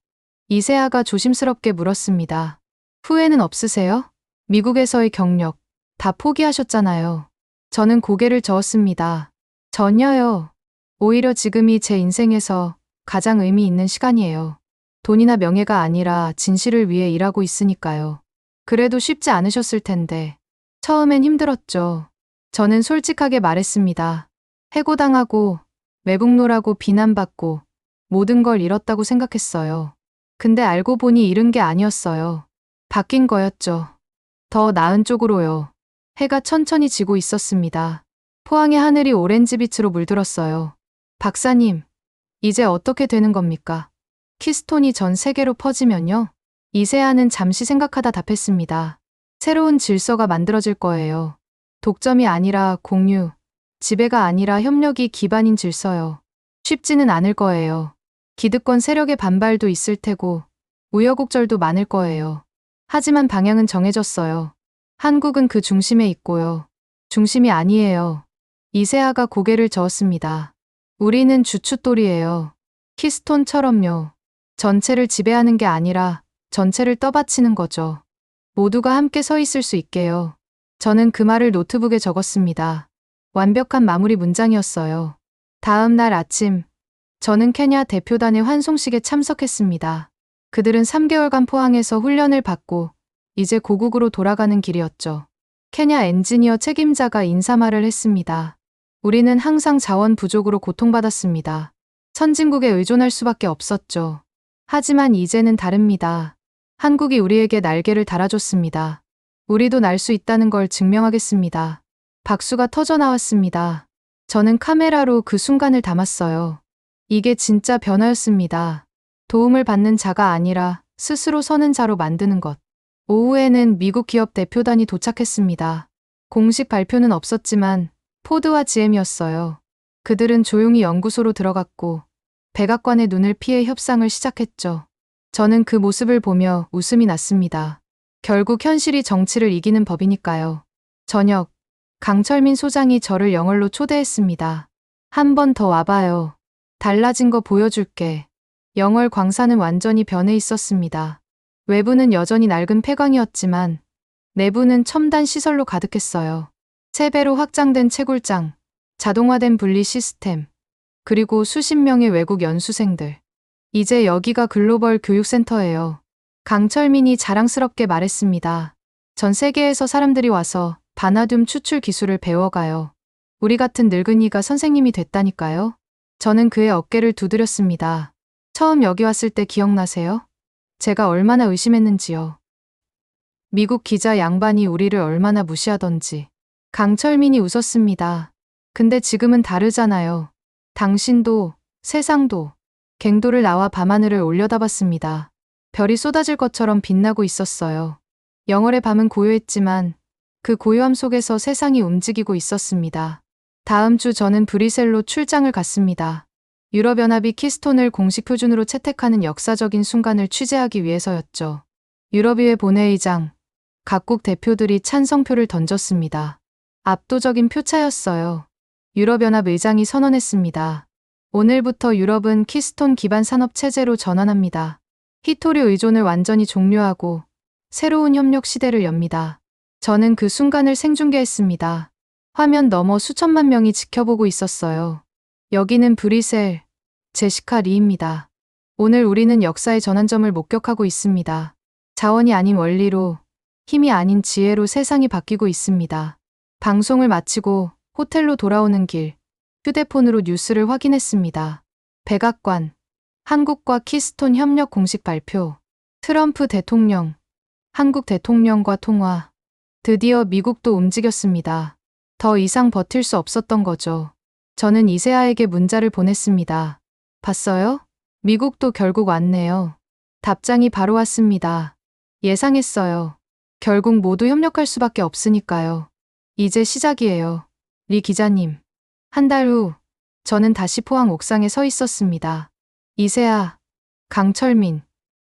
이세아가 조심스럽게 물었습니다. 후회는 없으세요? 미국에서의 경력 다 포기하셨잖아요. 저는 고개를 저었습니다. 전혀요. 오히려 지금이 제 인생에서 가장 의미 있는 시간이에요. 돈이나 명예가 아니라 진실을 위해 일하고 있으니까요. 그래도 쉽지 않으셨을 텐데. 처음엔 힘들었죠. 저는 솔직하게 말했습니다. 해고당하고 외국노라고 비난받고 모든 걸 잃었다고 생각했어요. 근데 알고 보니 잃은 게 아니었어요. 바뀐 거였죠. 더 나은 쪽으로요. 해가 천천히 지고 있었습니다. 포항의 하늘이 오렌지빛으로 물들었어요. 박사님, 이제 어떻게 되는 겁니까? 키스톤이 전 세계로 퍼지면요? 이세아는 잠시 생각하다 답했습니다. 새로운 질서가 만들어질 거예요. 독점이 아니라 공유, 지배가 아니라 협력이 기반인 질서요. 쉽지는 않을 거예요. 기득권 세력의 반발도 있을 테고, 우여곡절도 많을 거예요. 하지만 방향은 정해졌어요. 한국은 그 중심에 있고요. 중심이 아니에요. 이세아가 고개를 저었습니다. 우리는 주춧돌이에요. 키스톤처럼요. 전체를 지배하는 게 아니라 전체를 떠받치는 거죠. 모두가 함께 서 있을 수 있게요. 저는 그 말을 노트북에 적었습니다. 완벽한 마무리 문장이었어요. 다음 날 아침, 저는 케냐 대표단의 환송식에 참석했습니다. 그들은 3개월간 포항에서 훈련을 받고 이제 고국으로 돌아가는 길이었죠. 케냐 엔지니어 책임자가 인사말을 했습니다. 우리는 항상 자원 부족으로 고통받았습니다. 선진국에 의존할 수밖에 없었죠. 하지만 이제는 다릅니다. 한국이 우리에게 날개를 달아줬습니다. 우리도 날 수 있다는 걸 증명하겠습니다. 박수가 터져 나왔습니다. 저는 카메라로 그 순간을 담았어요. 이게 진짜 변화였습니다. 도움을 받는 자가 아니라 스스로 서는 자로 만드는 것. 오후에는 미국 기업 대표단이 도착했습니다. 공식 발표는 없었지만 포드와 GM이었어요. 그들은 조용히 연구소로 들어갔고 백악관의 눈을 피해 협상을 시작했죠. 저는 그 모습을 보며 웃음이 났습니다. 결국 현실이 정치를 이기는 법이니까요. 저녁, 강철민 소장이 저를 영월로 초대했습니다. 한 번 더 와봐요. 달라진 거 보여줄게. 영월 광산은 완전히 변해 있었습니다. 외부는 여전히 낡은 폐광이었지만 내부는 첨단 시설로 가득했어요. 3배로 확장된 채굴장, 자동화된 분리 시스템, 그리고 수십 명의 외국 연수생들. 이제 여기가 글로벌 교육센터예요. 강철민이 자랑스럽게 말했습니다. 전 세계에서 사람들이 와서 바나듐 추출 기술을 배워가요. 우리 같은 늙은이가 선생님이 됐다니까요. 저는 그의 어깨를 두드렸습니다. 처음 여기 왔을 때 기억나세요? 제가 얼마나 의심했는지요. 미국 기자 양반이 우리를 얼마나 무시하던지. 강철민이 웃었습니다. 근데 지금은 다르잖아요. 당신도, 세상도. 갱도를 나와 밤하늘을 올려다봤습니다. 별이 쏟아질 것처럼 빛나고 있었어요. 영월의 밤은 고요했지만 그 고요함 속에서 세상이 움직이고 있었습니다. 다음 주 저는 브뤼셀로 출장을 갔습니다. 유럽연합이 키스톤을 공식 표준으로 채택하는 역사적인 순간을 취재하기 위해서였죠. 유럽의회 본회의장, 각국 대표들이 찬성표를 던졌습니다. 압도적인 표차였어요. 유럽연합 의장이 선언했습니다. 오늘부터 유럽은 키스톤 기반 산업 체제로 전환합니다. 히토류 의존을 완전히 종료하고 새로운 협력 시대를 엽니다. 저는 그 순간을 생중계했습니다. 화면 너머 수천만 명이 지켜보고 있었어요. 여기는 브뤼셀, 제시카 리입니다. 오늘 우리는 역사의 전환점을 목격하고 있습니다. 자원이 아닌 원리로, 힘이 아닌 지혜로 세상이 바뀌고 있습니다. 방송을 마치고 호텔로 돌아오는 길, 휴대폰으로 뉴스를 확인했습니다. 백악관, 한국과 키스톤 협력 공식 발표, 트럼프 대통령, 한국 대통령과 통화. 드디어 미국도 움직였습니다. 더 이상 버틸 수 없었던 거죠. 저는 이세아에게 문자를 보냈습니다. 봤어요? 미국도 결국 왔네요. 답장이 바로 왔습니다. 예상했어요. 결국 모두 협력할 수밖에 없으니까요. 이제 시작이에요. 리 기자님. 한 달 후, 저는 다시 포항 옥상에 서 있었습니다. 이세아, 강철민,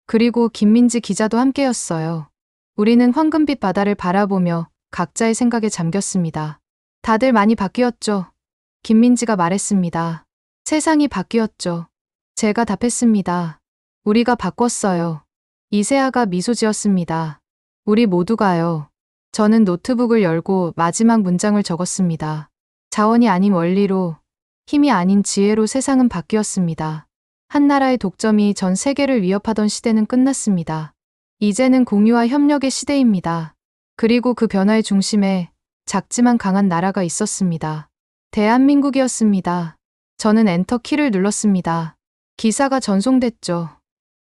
그리고 김민지 기자도 함께였어요. 우리는 황금빛 바다를 바라보며 각자의 생각에 잠겼습니다. 다들 많이 바뀌었죠? 김민지가 말했습니다. 세상이 바뀌었죠. 제가 답했습니다. 우리가 바꿨어요. 이세아가 미소 지었습니다. 우리 모두가요. 저는 노트북을 열고 마지막 문장을 적었습니다. 자원이 아닌 원리로, 힘이 아닌 지혜로 세상은 바뀌었습니다. 한 나라의 독점이 전 세계를 위협하던 시대는 끝났습니다. 이제는 공유와 협력의 시대입니다. 그리고 그 변화의 중심에 작지만 강한 나라가 있었습니다. 대한민국이었습니다. 저는 엔터 키를 눌렀습니다. 기사가 전송됐죠.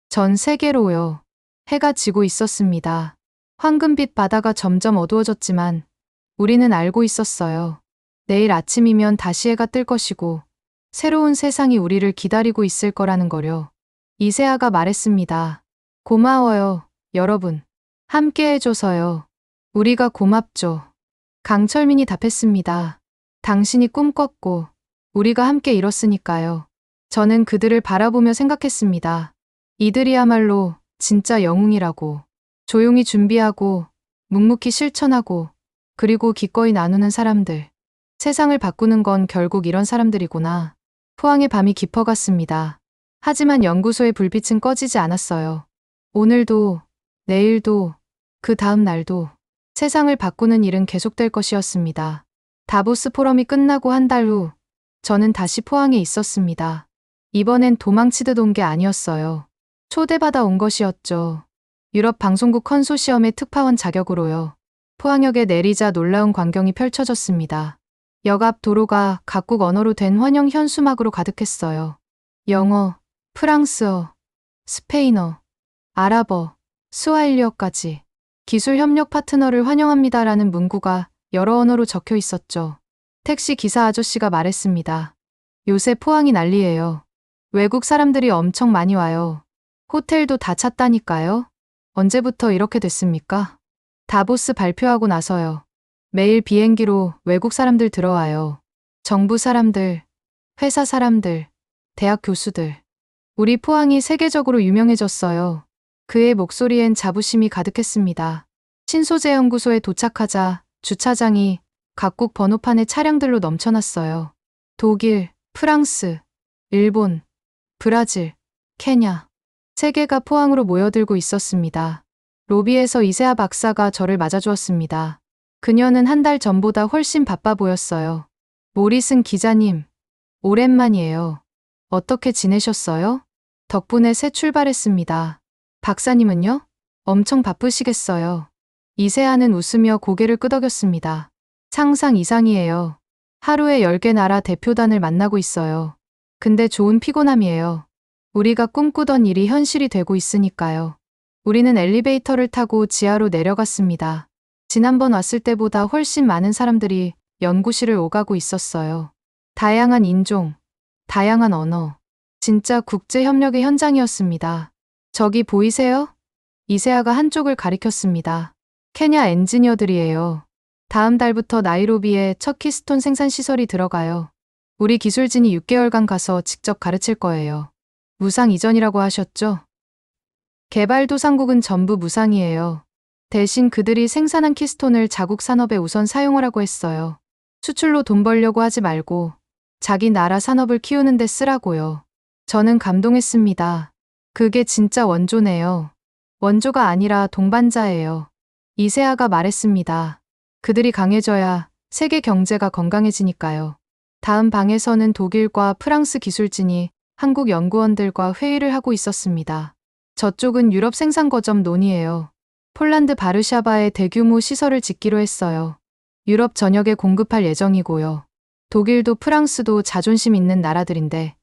전 세계로요. 해가 지고 있었습니다. 황금빛 바다가 점점 어두워졌지만 우리는 알고 있었어요. 내일 아침이면 다시 해가 뜰 것이고 새로운 세상이 우리를 기다리고 있을 거라는 거요. 이세아가 말했습니다. 고마워요, 여러분. 함께 해줘서요. 우리가 고맙죠. 강철민이 답했습니다. 당신이 꿈꿨고 우리가 함께 이뤘으니까요. 저는 그들을 바라보며 생각했습니다. 이들이야말로 진짜 영웅이라고. 조용히 준비하고 묵묵히 실천하고 그리고 기꺼이 나누는 사람들. 세상을 바꾸는 건 결국 이런 사람들이구나. 포항의 밤이 깊어갔습니다. 하지만 연구소의 불빛은 꺼지지 않았어요. 오늘도, 내일도, 그 다음 날도 세상을 바꾸는 일은 계속될 것이었습니다. 다보스 포럼이 끝나고 한 달 후, 저는 다시 포항에 있었습니다. 이번엔 도망치듯 온 게 아니었어요. 초대받아 온 것이었죠. 유럽 방송국 컨소시엄의 특파원 자격으로요. 포항역에 내리자 놀라운 광경이 펼쳐졌습니다. 역 앞 도로가 각국 언어로 된 환영 현수막으로 가득했어요. 영어, 프랑스어, 스페인어, 아랍어, 스와힐리어까지. 기술 협력 파트너를 환영합니다라는 문구가 여러 언어로 적혀 있었죠. 택시 기사 아저씨가 말했습니다. 요새 포항이 난리예요. 외국 사람들이 엄청 많이 와요. 호텔도 다 찼다니까요. 언제부터 이렇게 됐습니까? 다보스 발표하고 나서요. 매일 비행기로 외국 사람들 들어와요. 정부 사람들, 회사 사람들, 대학 교수들. 우리 포항이 세계적으로 유명해졌어요. 그의 목소리엔 자부심이 가득했습니다. 신소재 연구소에 도착하자 주차장이 각국 번호판의 차량들로 넘쳐났어요. 독일, 프랑스, 일본, 브라질, 케냐. 세계가 포항으로 모여들고 있었습니다. 로비에서 이세아 박사가 저를 맞아주었습니다. 그녀는 한 달 전보다 훨씬 바빠 보였어요. 모리슨 기자님, 오랜만이에요. 어떻게 지내셨어요? 덕분에 새 출발했습니다. 박사님은요? 엄청 바쁘시겠어요. 이세아는 웃으며 고개를 끄덕였습니다. 상상 이상이에요. 하루에 10개 나라 대표단을 만나고 있어요. 근데 좋은 피곤함이에요. 우리가 꿈꾸던 일이 현실이 되고 있으니까요. 우리는 엘리베이터를 타고 지하로 내려갔습니다. 지난번 왔을 때보다 훨씬 많은 사람들이 연구실을 오가고 있었어요. 다양한 인종, 다양한 언어. 진짜 국제협력의 현장이었습니다. 저기 보이세요? 이세아가 한쪽을 가리켰습니다. 케냐 엔지니어들이에요. 다음 달부터 나이로비에 첫 키스톤 생산 시설이 들어가요. 우리 기술진이 6개월간 가서 직접 가르칠 거예요. 무상 이전이라고 하셨죠? 개발도상국은 전부 무상이에요. 대신 그들이 생산한 키스톤을 자국 산업에 우선 사용하라고 했어요. 수출로 돈 벌려고 하지 말고 자기 나라 산업을 키우는 데 쓰라고요. 저는 감동했습니다. 그게 진짜 원조네요. 원조가 아니라 동반자예요. 이세아가 말했습니다. 그들이 강해져야 세계 경제가 건강해지니까요. 다음 방에서는 독일과 프랑스 기술진이 한국 연구원들과 회의를 하고 있었습니다. 저쪽은 유럽 생산 거점 논의예요. 폴란드 바르샤바에 대규모 시설을 짓기로 했어요. 유럽 전역에 공급할 예정이고요. 독일도 프랑스도 자존심 있는 나라들인데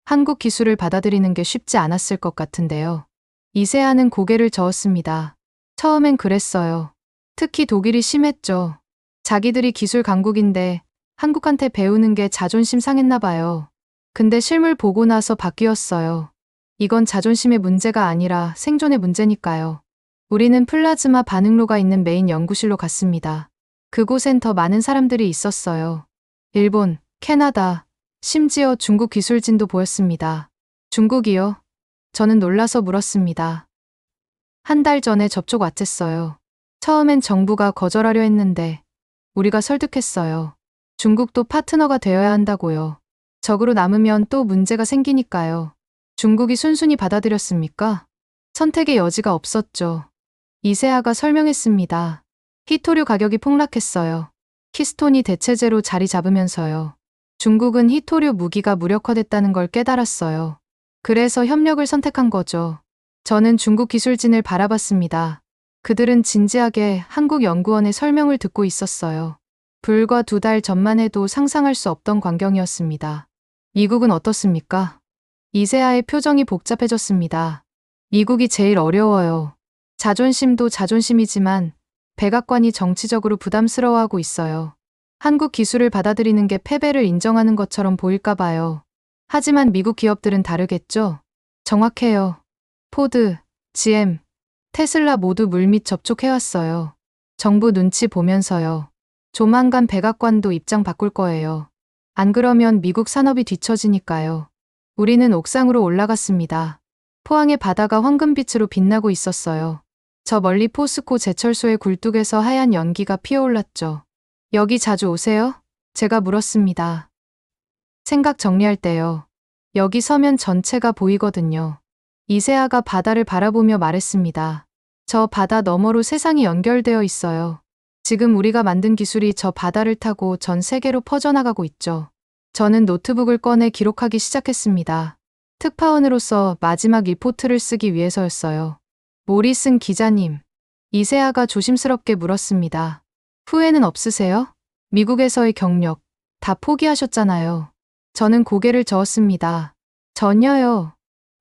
한국 기술을 받아들이는 게 쉽지 않았을 것 같은데요. 이세아는 고개를 저었습니다. 처음엔 그랬어요. 특히 독일이 심했죠. 자기들이 기술 강국인데 한국한테 배우는 게 자존심 상했나 봐요. 근데 실물 보고 나서 바뀌었어요. 이건 자존심의 문제가 아니라 생존의 문제니까요. 우리는 플라즈마 반응로가 있는 메인 연구실로 갔습니다. 그곳엔 더 많은 사람들이 있었어요. 일본, 캐나다, 심지어 중국 기술진도 보였습니다. 중국이요? 저는 놀라서 물었습니다. 한 달 전에 접촉 왔댔어요. 처음엔 정부가 거절하려 했는데 우리가 설득했어요. 중국도 파트너가 되어야 한다고요. 적으로 남으면 또 문제가 생기니까요. 중국이 순순히 받아들였습니까? 선택의 여지가 없었죠. 이세아가 설명했습니다. 히토류 가격이 폭락했어요. 키스톤이 대체제로 자리 잡으면서요. 중국은 히토류 무기가 무력화됐다는 걸 깨달았어요. 그래서 협력을 선택한 거죠. 저는 중국 기술진을 바라봤습니다. 그들은 진지하게 한국 연구원의 설명을 듣고 있었어요. 불과 2달 전만 해도 상상할 수 없던 광경이었습니다. 미국은 어떻습니까? 이세아의 표정이 복잡해졌습니다. 미국이 제일 어려워요. 자존심도 자존심이지만 백악관이 정치적으로 부담스러워하고 있어요. 한국 기술을 받아들이는 게 패배를 인정하는 것처럼 보일까 봐요. 하지만 미국 기업들은 다르겠죠? 정확해요. 포드, GM, 테슬라 모두 물밑 접촉해왔어요. 정부 눈치 보면서요. 조만간 백악관도 입장 바꿀 거예요. 안 그러면 미국 산업이 뒤처지니까요. 우리는 옥상으로 올라갔습니다. 포항의 바다가 황금빛으로 빛나고 있었어요. 저 멀리 포스코 제철소의 굴뚝에서 하얀 연기가 피어올랐죠. 여기 자주 오세요? 제가 물었습니다. 생각 정리할 때요. 여기 서면 전체가 보이거든요. 이세아가 바다를 바라보며 말했습니다. 저 바다 너머로 세상이 연결되어 있어요. 지금 우리가 만든 기술이 저 바다를 타고 전 세계로 퍼져나가고 있죠. 저는 노트북을 꺼내 기록하기 시작했습니다. 특파원으로서 마지막 리포트를 쓰기 위해서였어요. 모리슨 기자님, 이세아가 조심스럽게 물었습니다. 후회는 없으세요? 미국에서의 경력 다 포기하셨잖아요. 저는 고개를 저었습니다. 전혀요.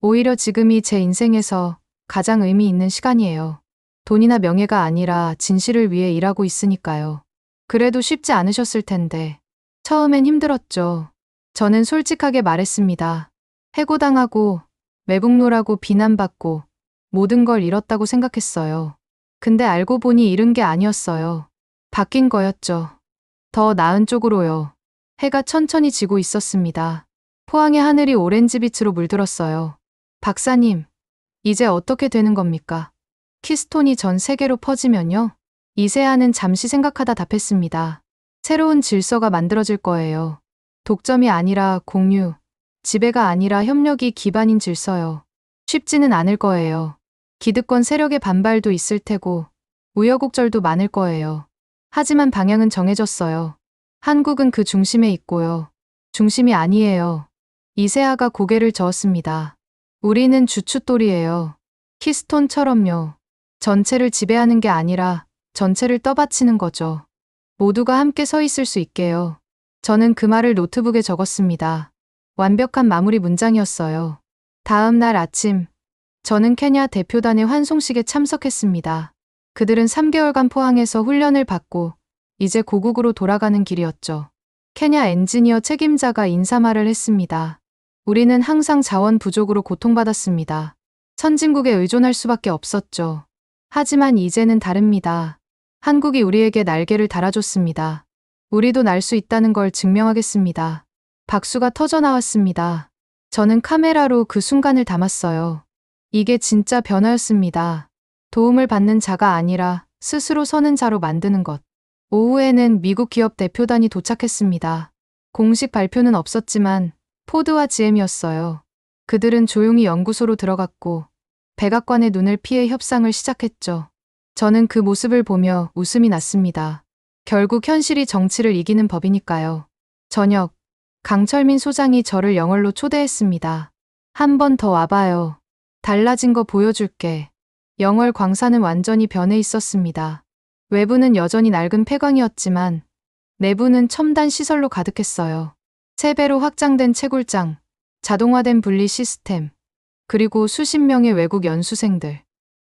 오히려 지금이 제 인생에서 가장 의미 있는 시간이에요. 돈이나 명예가 아니라 진실을 위해 일하고 있으니까요. 그래도 쉽지 않으셨을 텐데. 처음엔 힘들었죠. 저는 솔직하게 말했습니다. 해고당하고 매국노라고 비난받고 모든 걸 잃었다고 생각했어요. 근데 알고 보니 잃은 게 아니었어요. 바뀐 거였죠. 더 나은 쪽으로요. 해가 천천히 지고 있었습니다. 포항의 하늘이 오렌지빛으로 물들었어요. 박사님, 이제 어떻게 되는 겁니까? 키스톤이 전 세계로 퍼지면요? 이세아는 잠시 생각하다 답했습니다. 새로운 질서가 만들어질 거예요. 독점이 아니라 공유, 지배가 아니라 협력이 기반인 질서요. 쉽지는 않을 거예요. 기득권 세력의 반발도 있을 테고 우여곡절도 많을 거예요. 하지만 방향은 정해졌어요. 한국은 그 중심에 있고요. 중심이 아니에요. 이세아가 고개를 저었습니다. 우리는 주춧돌이에요. 키스톤처럼요. 전체를 지배하는 게 아니라 전체를 떠받치는 거죠. 모두가 함께 서 있을 수 있게요. 저는 그 말을 노트북에 적었습니다. 완벽한 마무리 문장이었어요. 다음 날 아침, 저는 케냐 대표단의 환송식에 참석했습니다. 그들은 3개월간 포항에서 훈련을 받고 이제 고국으로 돌아가는 길이었죠. 케냐 엔지니어 책임자가 인사말을 했습니다. 우리는 항상 자원 부족으로 고통받았습니다. 선진국에 의존할 수밖에 없었죠. 하지만 이제는 다릅니다. 한국이 우리에게 날개를 달아줬습니다. 우리도 날 수 있다는 걸 증명하겠습니다. 박수가 터져나왔습니다. 저는 카메라로 그 순간을 담았어요. 이게 진짜 변화였습니다. 도움을 받는 자가 아니라 스스로 서는 자로 만드는 것. 오후에는 미국 기업 대표단이 도착했습니다. 공식 발표는 없었지만 포드와 GM이었어요. 그들은 조용히 연구소로 들어갔고 백악관의 눈을 피해 협상을 시작했죠. 저는 그 모습을 보며 웃음이 났습니다. 결국 현실이 정치를 이기는 법이니까요. 저녁, 강철민 소장이 저를 영월로 초대했습니다. 한 번 더 와봐요. 달라진 거 보여줄게. 영월 광산은 완전히 변해 있었습니다. 외부는 여전히 낡은 폐광이었지만 내부는 첨단 시설로 가득했어요. 3배로 확장된 채굴장, 자동화된 분리 시스템, 그리고 수십 명의 외국 연수생들.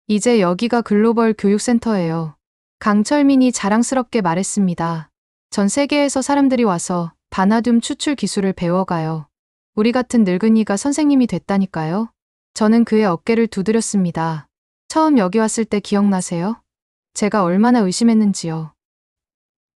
이제 여기가 글로벌 교육센터예요. 강철민이 자랑스럽게 말했습니다. 전 세계에서 사람들이 와서 바나듐 추출 기술을 배워가요. 우리 같은 늙은이가 선생님이 됐다니까요. 저는 그의 어깨를 두드렸습니다. 처음 여기 왔을 때 기억나세요? 제가 얼마나 의심했는지요.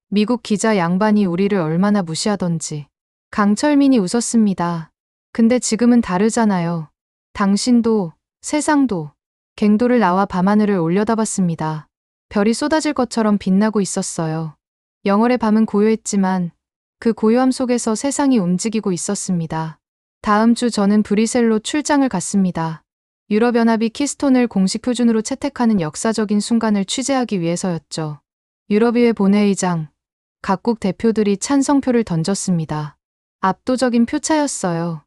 미국 기자 양반이 우리를 얼마나 무시하던지. 강철민이 웃었습니다. 근데 지금은 다르잖아요. 당신도, 세상도. 갱도를 나와 밤하늘을 올려다봤습니다. 별이 쏟아질 것처럼 빛나고 있었어요. 영월의 밤은 고요했지만 그 고요함 속에서 세상이 움직이고 있었습니다. 다음 주 저는 브뤼셀로 출장을 갔습니다. 유럽연합이 키스톤을 공식 표준으로 채택하는 역사적인 순간을 취재하기 위해서였죠. 유럽의회 본회의장, 각국 대표들이 찬성표를 던졌습니다. 압도적인 표차였어요.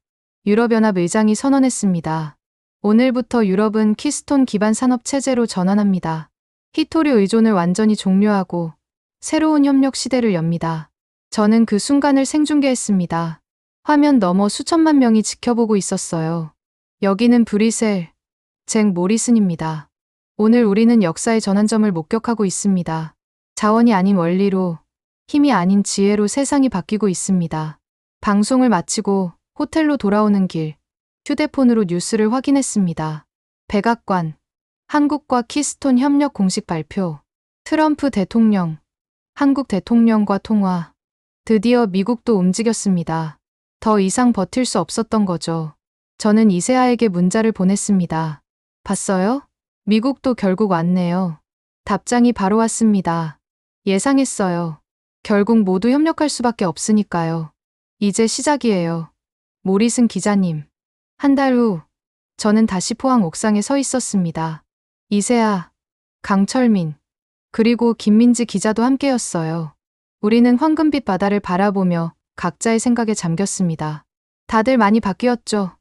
유럽연합 의장이 선언했습니다. 오늘부터 유럽은 키스톤 기반 산업 체제로 전환합니다. 히토류 의존을 완전히 종료하고 새로운 협력 시대를 엽니다. 저는 그 순간을 생중계했습니다. 화면 너머 수천만 명이 지켜보고 있었어요. 여기는 브뤼셀, 잭 모리슨입니다. 오늘 우리는 역사의 전환점을 목격하고 있습니다. 자원이 아닌 원리로, 힘이 아닌 지혜로 세상이 바뀌고 있습니다. 방송을 마치고 호텔로 돌아오는 길, 휴대폰으로 뉴스를 확인했습니다. 백악관, 한국과 키스톤 협력 공식 발표, 트럼프 대통령, 한국 대통령과 통화, 드디어 미국도 움직였습니다. 더 이상 버틸 수 없었던 거죠. 저는 이세아에게 문자를 보냈습니다. 봤어요? 미국도 결국 왔네요. 답장이 바로 왔습니다. 예상했어요. 결국 모두 협력할 수밖에 없으니까요. 이제 시작이에요. 모리슨 기자님. 한 달 후, 저는 다시 포항 옥상에 서 있었습니다. 이세아, 강철민, 그리고 김민지 기자도 함께였어요. 우리는 황금빛 바다를 바라보며 각자의 생각에 잠겼습니다. 다들 많이 바뀌었죠?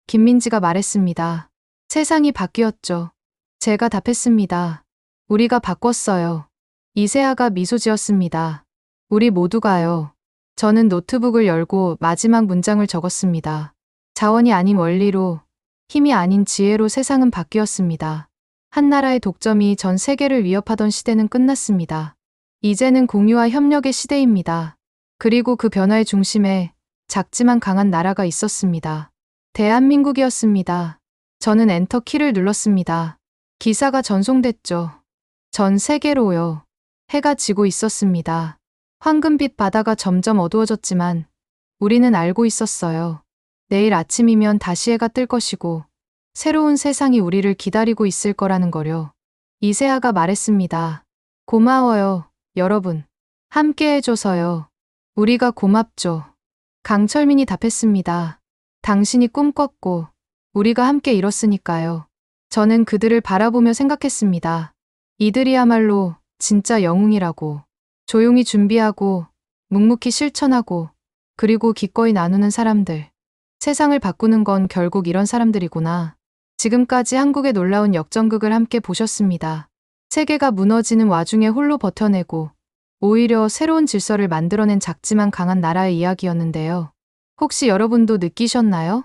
김민지가 말했습니다. 세상이 바뀌었죠. 제가 답했습니다. 우리가 바꿨어요. 이세아가 미소 지었습니다. 우리 모두가요. 저는 노트북을 열고 마지막 문장을 적었습니다. 자원이 아닌 원리로, 힘이 아닌 지혜로 세상은 바뀌었습니다. 한 나라의 독점이 전 세계를 위협하던 시대는 끝났습니다. 이제는 공유와 협력의 시대입니다. 그리고 그 변화의 중심에 작지만 강한 나라가 있었습니다. 대한민국이었습니다. 저는 엔터 키를 눌렀습니다. 기사가 전송됐죠. 전 세계로요. 해가 지고 있었습니다. 황금빛 바다가 점점 어두워졌지만 우리는 알고 있었어요. 내일 아침이면 다시 해가 뜰 것이고 새로운 세상이 우리를 기다리고 있을 거라는 거요. 이세아가 말했습니다. 고마워요, 여러분. 함께 해줘서요. 우리가 고맙죠. 강철민이 답했습니다. 당신이 꿈꿨고 우리가 함께 이뤘으니까요. 저는 그들을 바라보며 생각했습니다. 이들이야말로 진짜 영웅이라고. 조용히 준비하고 묵묵히 실천하고 그리고 기꺼이 나누는 사람들. 세상을 바꾸는 건 결국 이런 사람들이구나. 지금까지 한국의 놀라운 역전극을 함께 보셨습니다. 세계가 무너지는 와중에 홀로 버텨내고 오히려 새로운 질서를 만들어낸 작지만 강한 나라의 이야기였는데요. 혹시 여러분도 느끼셨나요?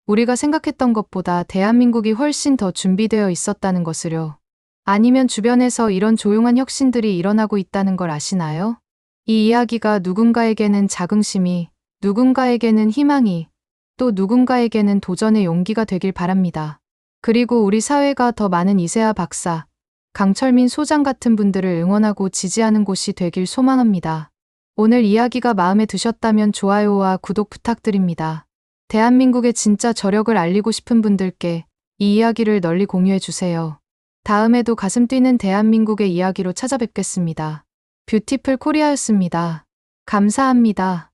우리가 생각했던 것보다 대한민국이 훨씬 더 준비되어 있었다는 것을요. 아니면 주변에서 이런 조용한 혁신들이 일어나고 있다는 걸 아시나요? 이 이야기가 누군가에게는 자긍심이, 누군가에게는 희망이, 또 누군가에게는 도전의 용기가 되길 바랍니다. 그리고 우리 사회가 더 많은 이세아 박사, 강철민 소장 같은 분들을 응원하고 지지하는 곳이 되길 소망합니다. 오늘 이야기가 마음에 드셨다면 좋아요와 구독 부탁드립니다. 대한민국의 진짜 저력을 알리고 싶은 분들께 이 이야기를 널리 공유해 주세요. 다음에도 가슴 뛰는 대한민국의 이야기로 찾아뵙겠습니다. 뷰티풀 코리아였습니다. 감사합니다.